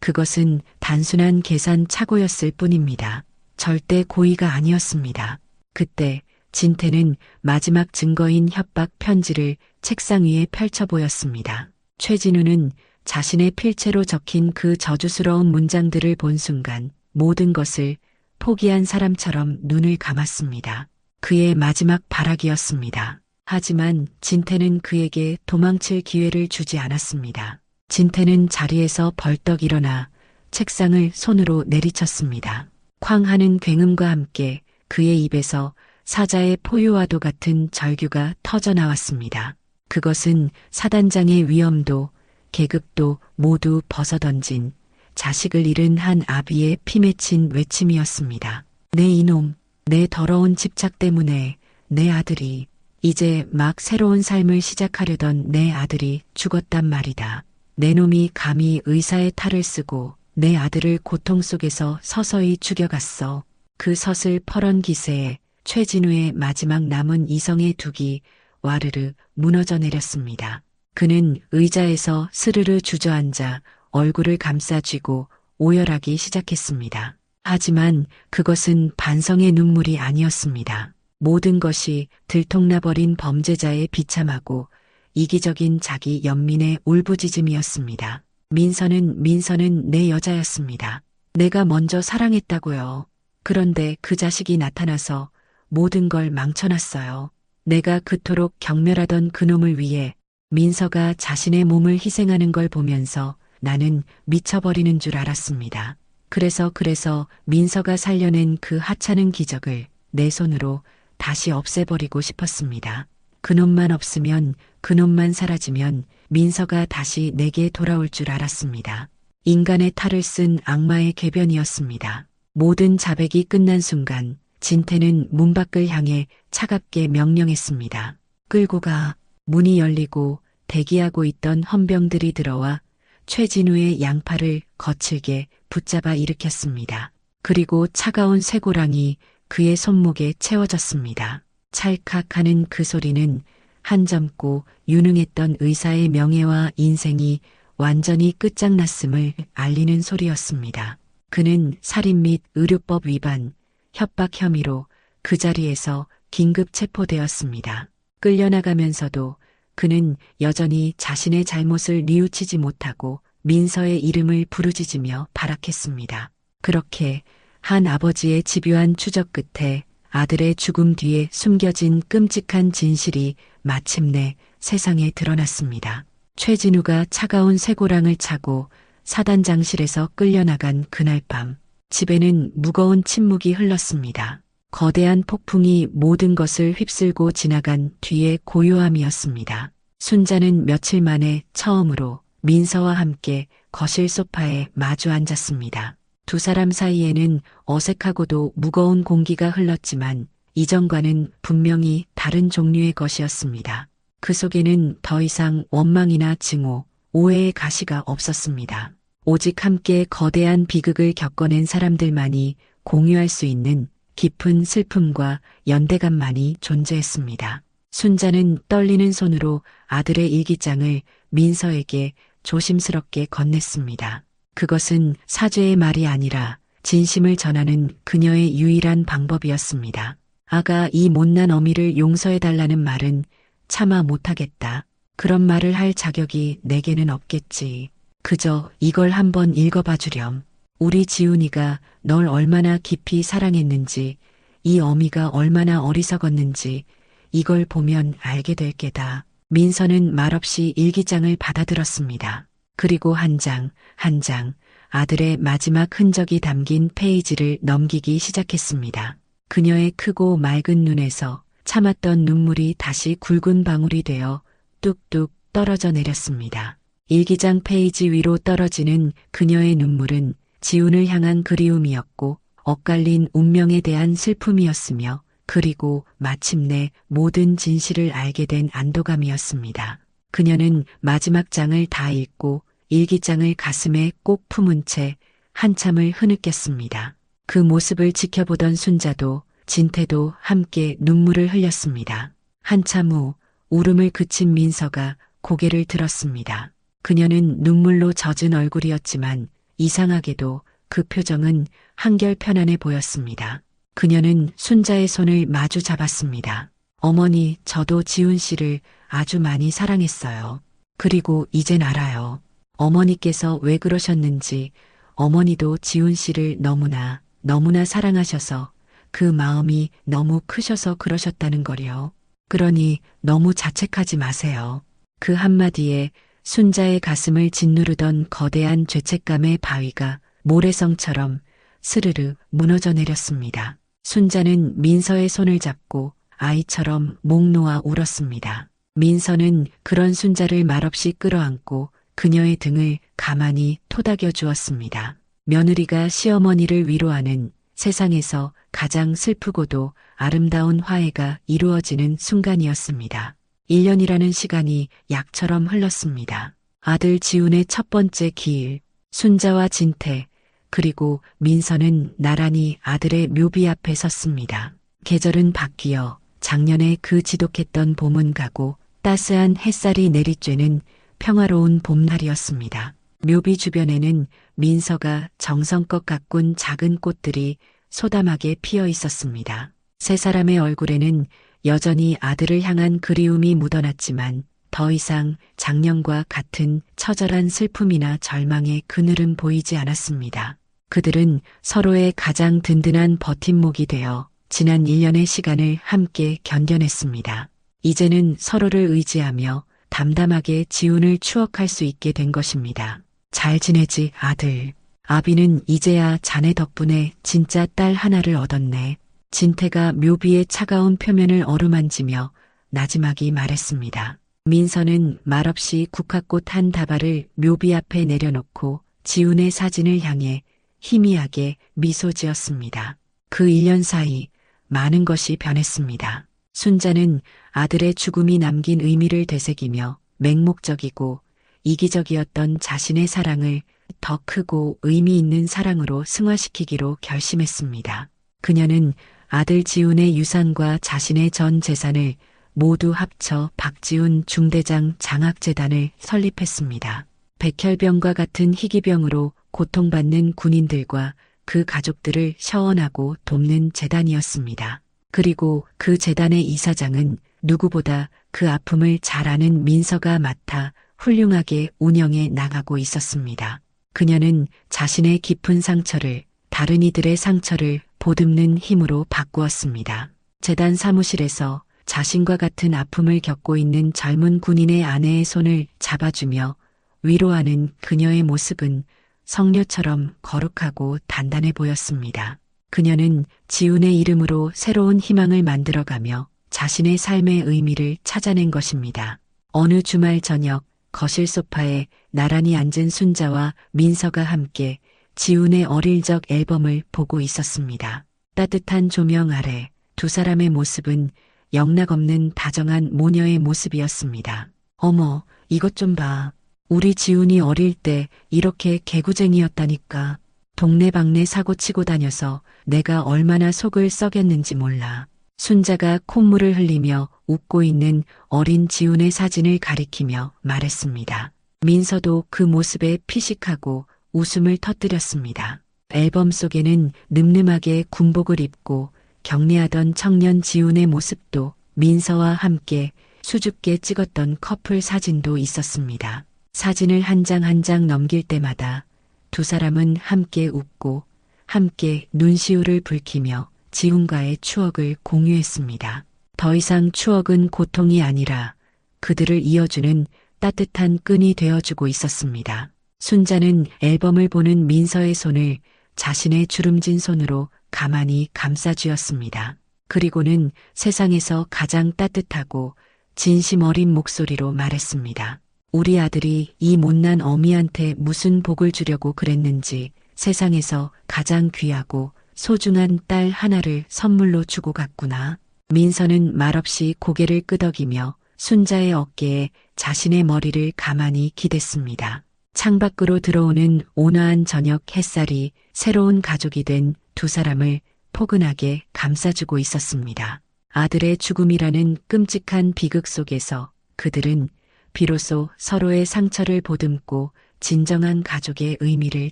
그것은 단순한 계산 착오였을 뿐입니다. 절대 고의가 아니었습니다. 그때 진태는 마지막 증거인 협박 편지를 책상 위에 펼쳐 보였습니다. 최진우는 자신의 필체로 적힌 그 저주스러운 문장들을 본 순간 모든 것을 포기한 사람처럼 눈을 감았습니다. 그의 마지막 발악이었습니다. 하지만 진태는 그에게 도망칠 기회를 주지 않았습니다. 진태는 자리에서 벌떡 일어나 책상을 손으로 내리쳤습니다. 쾅 하는 굉음과 함께 그의 입에서 사자의 포유와도 같은 절규가 터져 나왔습니다. 그것은 사단장의 위엄도 계급도 모두 벗어던진 자식을 잃은 한 아비의 피 맺힌 외침이었습니다. 내 이놈, 내 더러운 집착 때문에 내 아들이, 이제 막 새로운 삶을 시작하려던 내 아들이 죽었단 말이다. 내 놈이 감히 의사의 탈을 쓰고 내 아들을 고통 속에서 서서히 죽여갔어. 그 서슬 퍼런 기세에 최진우의 마지막 남은 이성의 둑이 와르르 무너져 내렸습니다. 그는 의자에서 스르르 주저앉아 얼굴을 감싸쥐고 오열하기 시작했습니다. 하지만 그것은 반성의 눈물이 아니었습니다. 모든 것이 들통나버린 범죄자의 비참하고 이기적인 자기 연민의 울부짖음이었습니다. 민서는 내 여자였습니다. 내가 먼저 사랑했다고요. 그런데 그 자식이 나타나서 모든 걸 망쳐놨어요. 내가 그토록 경멸하던 그놈을 위해 민서가 자신의 몸을 희생하는 걸 보면서 나는 미쳐버리는 줄 알았습니다. 그래서 민서가 살려낸 그 하찮은 기적을 내 손으로 다시 없애버리고 싶었습니다. 그놈만 없으면, 그놈만 사라지면 민서가 다시 내게 돌아올 줄 알았습니다. 인간의 탈을 쓴 악마의 궤변이었습니다. 모든 자백이 끝난 순간 진태는 문 밖을 향해 차갑게 명령했습니다. 끌고 가. 문이 열리고 대기하고 있던 헌병들이 들어와 최진우의 양팔을 거칠게 붙잡아 일으켰습니다. 그리고 차가운 쇠고랑이 그의 손목에 채워졌습니다. 찰칵 하는 그 소리는 한점고 유능했던 의사의 명예와 인생이 완전히 끝장났음을 알리는 소리였습니다. 그는 살인 및 의료법 위반, 협박 혐의로 그 자리에서 긴급 체포되었습니다. 끌려나가면서도 그는 여전히 자신의 잘못을 뉘우치지 못하고 민서의 이름을 부르짖으며 발악했습니다. 그렇게 한 아버지의 집요한 추적 끝에 아들의 죽음 뒤에 숨겨진 끔찍한 진실이 마침내 세상에 드러났습니다. 최진우가 차가운 쇠고랑을 차고 사단장실에서 끌려나간 그날 밤, 집에는 무거운 침묵이 흘렀습니다. 거대한 폭풍이 모든 것을 휩쓸고 지나간 뒤의 고요함이었습니다. 순자는 며칠 만에 처음으로 민서와 함께 거실 소파에 마주 앉았습니다. 두 사람 사이에는 어색하고도 무거운 공기가 흘렀지만 이전과는 분명히 다른 종류의 것이었습니다. 그 속에는 더 이상 원망이나 증오, 오해의 가시가 없었습니다. 오직 함께 거대한 비극을 겪어낸 사람들만이 공유할 수 있는 깊은 슬픔과 연대감만이 존재했습니다. 순자는 떨리는 손으로 아들의 일기장을 민서에게 조심스럽게 건넸습니다. 그것은 사죄의 말이 아니라 진심을 전하는 그녀의 유일한 방법이었습니다. 아가, 이 못난 어미를 용서해달라는 말은 차마 못하겠다. 그런 말을 할 자격이 내게는 없겠지. 그저 이걸 한번 읽어봐 주렴. 우리 지훈이가 널 얼마나 깊이 사랑했는지, 이 어미가 얼마나 어리석었는지 이걸 보면 알게 될 게다. 민서는 말없이 일기장을 받아들었습니다. 그리고 한 장, 한 장 아들의 마지막 흔적이 담긴 페이지를 넘기기 시작했습니다. 그녀의 크고 맑은 눈에서 참았던 눈물이 다시 굵은 방울이 되어 뚝뚝 떨어져 내렸습니다. 일기장 페이지 위로 떨어지는 그녀의 눈물은 지훈을 향한 그리움이었고 엇갈린 운명에 대한 슬픔이었으며 그리고 마침내 모든 진실을 알게 된 안도감이었습니다. 그녀는 마지막 장을 다 읽고 일기장을 가슴에 꼭 품은 채 한참을 흐느꼈습니다. 그 모습을 지켜보던 순자도 진태도 함께 눈물을 흘렸습니다. 한참 후 울음을 그친 민서가 고개를 들었습니다. 그녀는 눈물로 젖은 얼굴이었지만 이상하게도 그 표정은 한결 편안해 보였습니다. 그녀는 순자의 손을 마주 잡았습니다. 어머니, 저도 지훈 씨를 아주 많이 사랑했어요. 그리고 이젠 알아요. 어머니께서 왜 그러셨는지. 어머니도 지훈 씨를 너무나 사랑하셔서 그 마음이 너무 크셔서 그러셨다는 거요. 그러니 너무 자책하지 마세요. 그 한마디에 순자의 가슴을 짓누르던 거대한 죄책감의 바위가 모래성처럼 스르르 무너져 내렸습니다. 순자는 민서의 손을 잡고 아이처럼 목 놓아 울었습니다. 민서는 그런 순자를 말없이 끌어안고 그녀의 등을 가만히 토닥여 주었습니다. 며느리가 시어머니를 위로하는 세상에서 가장 슬프고도 아름다운 화해가 이루어지는 순간이었습니다. 1년이라는 시간이 약처럼 흘렀습니다. 아들 지훈의 첫 번째 기일, 순자와 진태, 그리고 민서는 나란히 아들의 묘비 앞에 섰습니다. 계절은 바뀌어 작년에 그 지독했던 봄은 가고 따스한 햇살이 내리쬐는 평화로운 봄날이었습니다. 묘비 주변에는 민서가 정성껏 가꾼 작은 꽃들이 소담하게 피어 있었습니다. 세 사람의 얼굴에는 여전히 아들을 향한 그리움이 묻어났지만 더 이상 작년과 같은 처절한 슬픔이나 절망의 그늘은 보이지 않았습니다. 그들은 서로의 가장 든든한 버팀목이 되어 지난 1년의 시간을 함께 견뎌냈습니다. 이제는 서로를 의지하며 담담하게 지훈을 추억할 수 있게 된 것입니다. 잘 지내지, 아들. 아비는 이제야 자네 덕분에 진짜 딸 하나를 얻었네. 진태가 묘비의 차가운 표면을 어루만지며 나지막이 말했습니다. 민서는 말없이 국화꽃 한 다발을 묘비 앞에 내려놓고 지훈의 사진을 향해 희미하게 미소 지었습니다. 그 1년 사이 많은 것이 변했습니다. 순자는 아들의 죽음이 남긴 의미를 되새기며 맹목적이고 이기적이었던 자신의 사랑을 더 크고 의미 있는 사랑으로 승화시키기로 결심했습니다. 그녀는 아들 지훈의 유산과 자신의 전 재산을 모두 합쳐 박지훈 중대장 장학재단을 설립했습니다. 백혈병과 같은 희귀병으로 고통받는 군인들과 그 가족들을 시원하고 돕는 재단이었습니다. 그리고 그 재단의 이사장은 누구보다 그 아픔을 잘 아는 민서가 맡아 훌륭하게 운영해 나가고 있었습니다. 그녀는 자신의 깊은 상처를 다른 이들의 상처를 보듬는 힘으로 바꾸었습니다. 재단 사무실에서 자신과 같은 아픔을 겪고 있는 젊은 군인의 아내의 손을 잡아주며 위로하는 그녀의 모습은 성녀처럼 거룩하고 단단해 보였습니다. 그녀는 지훈의 이름으로 새로운 희망을 만들어가며 자신의 삶의 의미를 찾아낸 것입니다. 어느 주말 저녁 거실 소파에 나란히 앉은 순자와 민서가 함께 지훈의 어릴 적 앨범을 보고 있었습니다. 따뜻한 조명 아래 두 사람의 모습은 영락없는 다정한 모녀의 모습이었습니다. 어머, 이것 좀 봐. 우리 지훈이 어릴 때 이렇게 개구쟁이였다니까. 동네방네 사고치고 다녀서 내가 얼마나 속을 썩였는지 몰라. 순자가 콧물을 흘리며 웃고 있는 어린 지훈의 사진을 가리키며 말했습니다. 민서도 그 모습에 피식하고 웃음을 터뜨렸습니다. 앨범 속에는 늠름하게 군복을 입고 경례하던 청년 지훈의 모습도 민서와 함께 수줍게 찍었던 커플 사진도 있었습니다. 사진을 한 장 한 장 넘길 때마다 두 사람은 함께 웃고 함께 눈시울을 붉히며 지훈과의 추억을 공유했습니다. 더 이상 추억은 고통이 아니라 그들을 이어주는 따뜻한 끈이 되어주고 있었습니다. 순자는 앨범을 보는 민서의 손을 자신의 주름진 손으로 가만히 감싸주었습니다. 그리고는 세상에서 가장 따뜻하고 진심 어린 목소리로 말했습니다. 우리 아들이 이 못난 어미한테 무슨 복을 주려고 그랬는지 세상에서 가장 귀하고 소중한 딸 하나를 선물로 주고 갔구나. 민서는 말없이 고개를 끄덕이며 순자의 어깨에 자신의 머리를 가만히 기댔습니다. 창밖으로 들어오는 온화한 저녁 햇살이 새로운 가족이 된 두 사람을 포근하게 감싸주고 있었습니다. 아들의 죽음이라는 끔찍한 비극 속에서 그들은 비로소 서로의 상처를 보듬고 진정한 가족의 의미를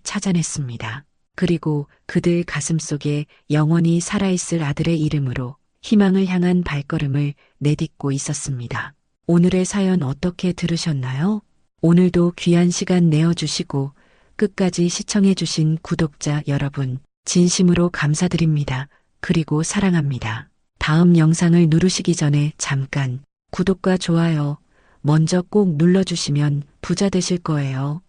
찾아냈습니다. 그리고 그들 가슴속에 영원히 살아있을 아들의 이름으로 희망을 향한 발걸음을 내딛고 있었습니다. 오늘의 사연 어떻게 들으셨나요? 오늘도 귀한 시간 내어주시고 끝까지 시청해주신 구독자 여러분, 진심으로 감사드립니다. 그리고 사랑합니다. 다음 영상을 누르시기 전에 잠깐 구독과 좋아요 먼저 꼭 눌러주시면 부자 되실 거예요.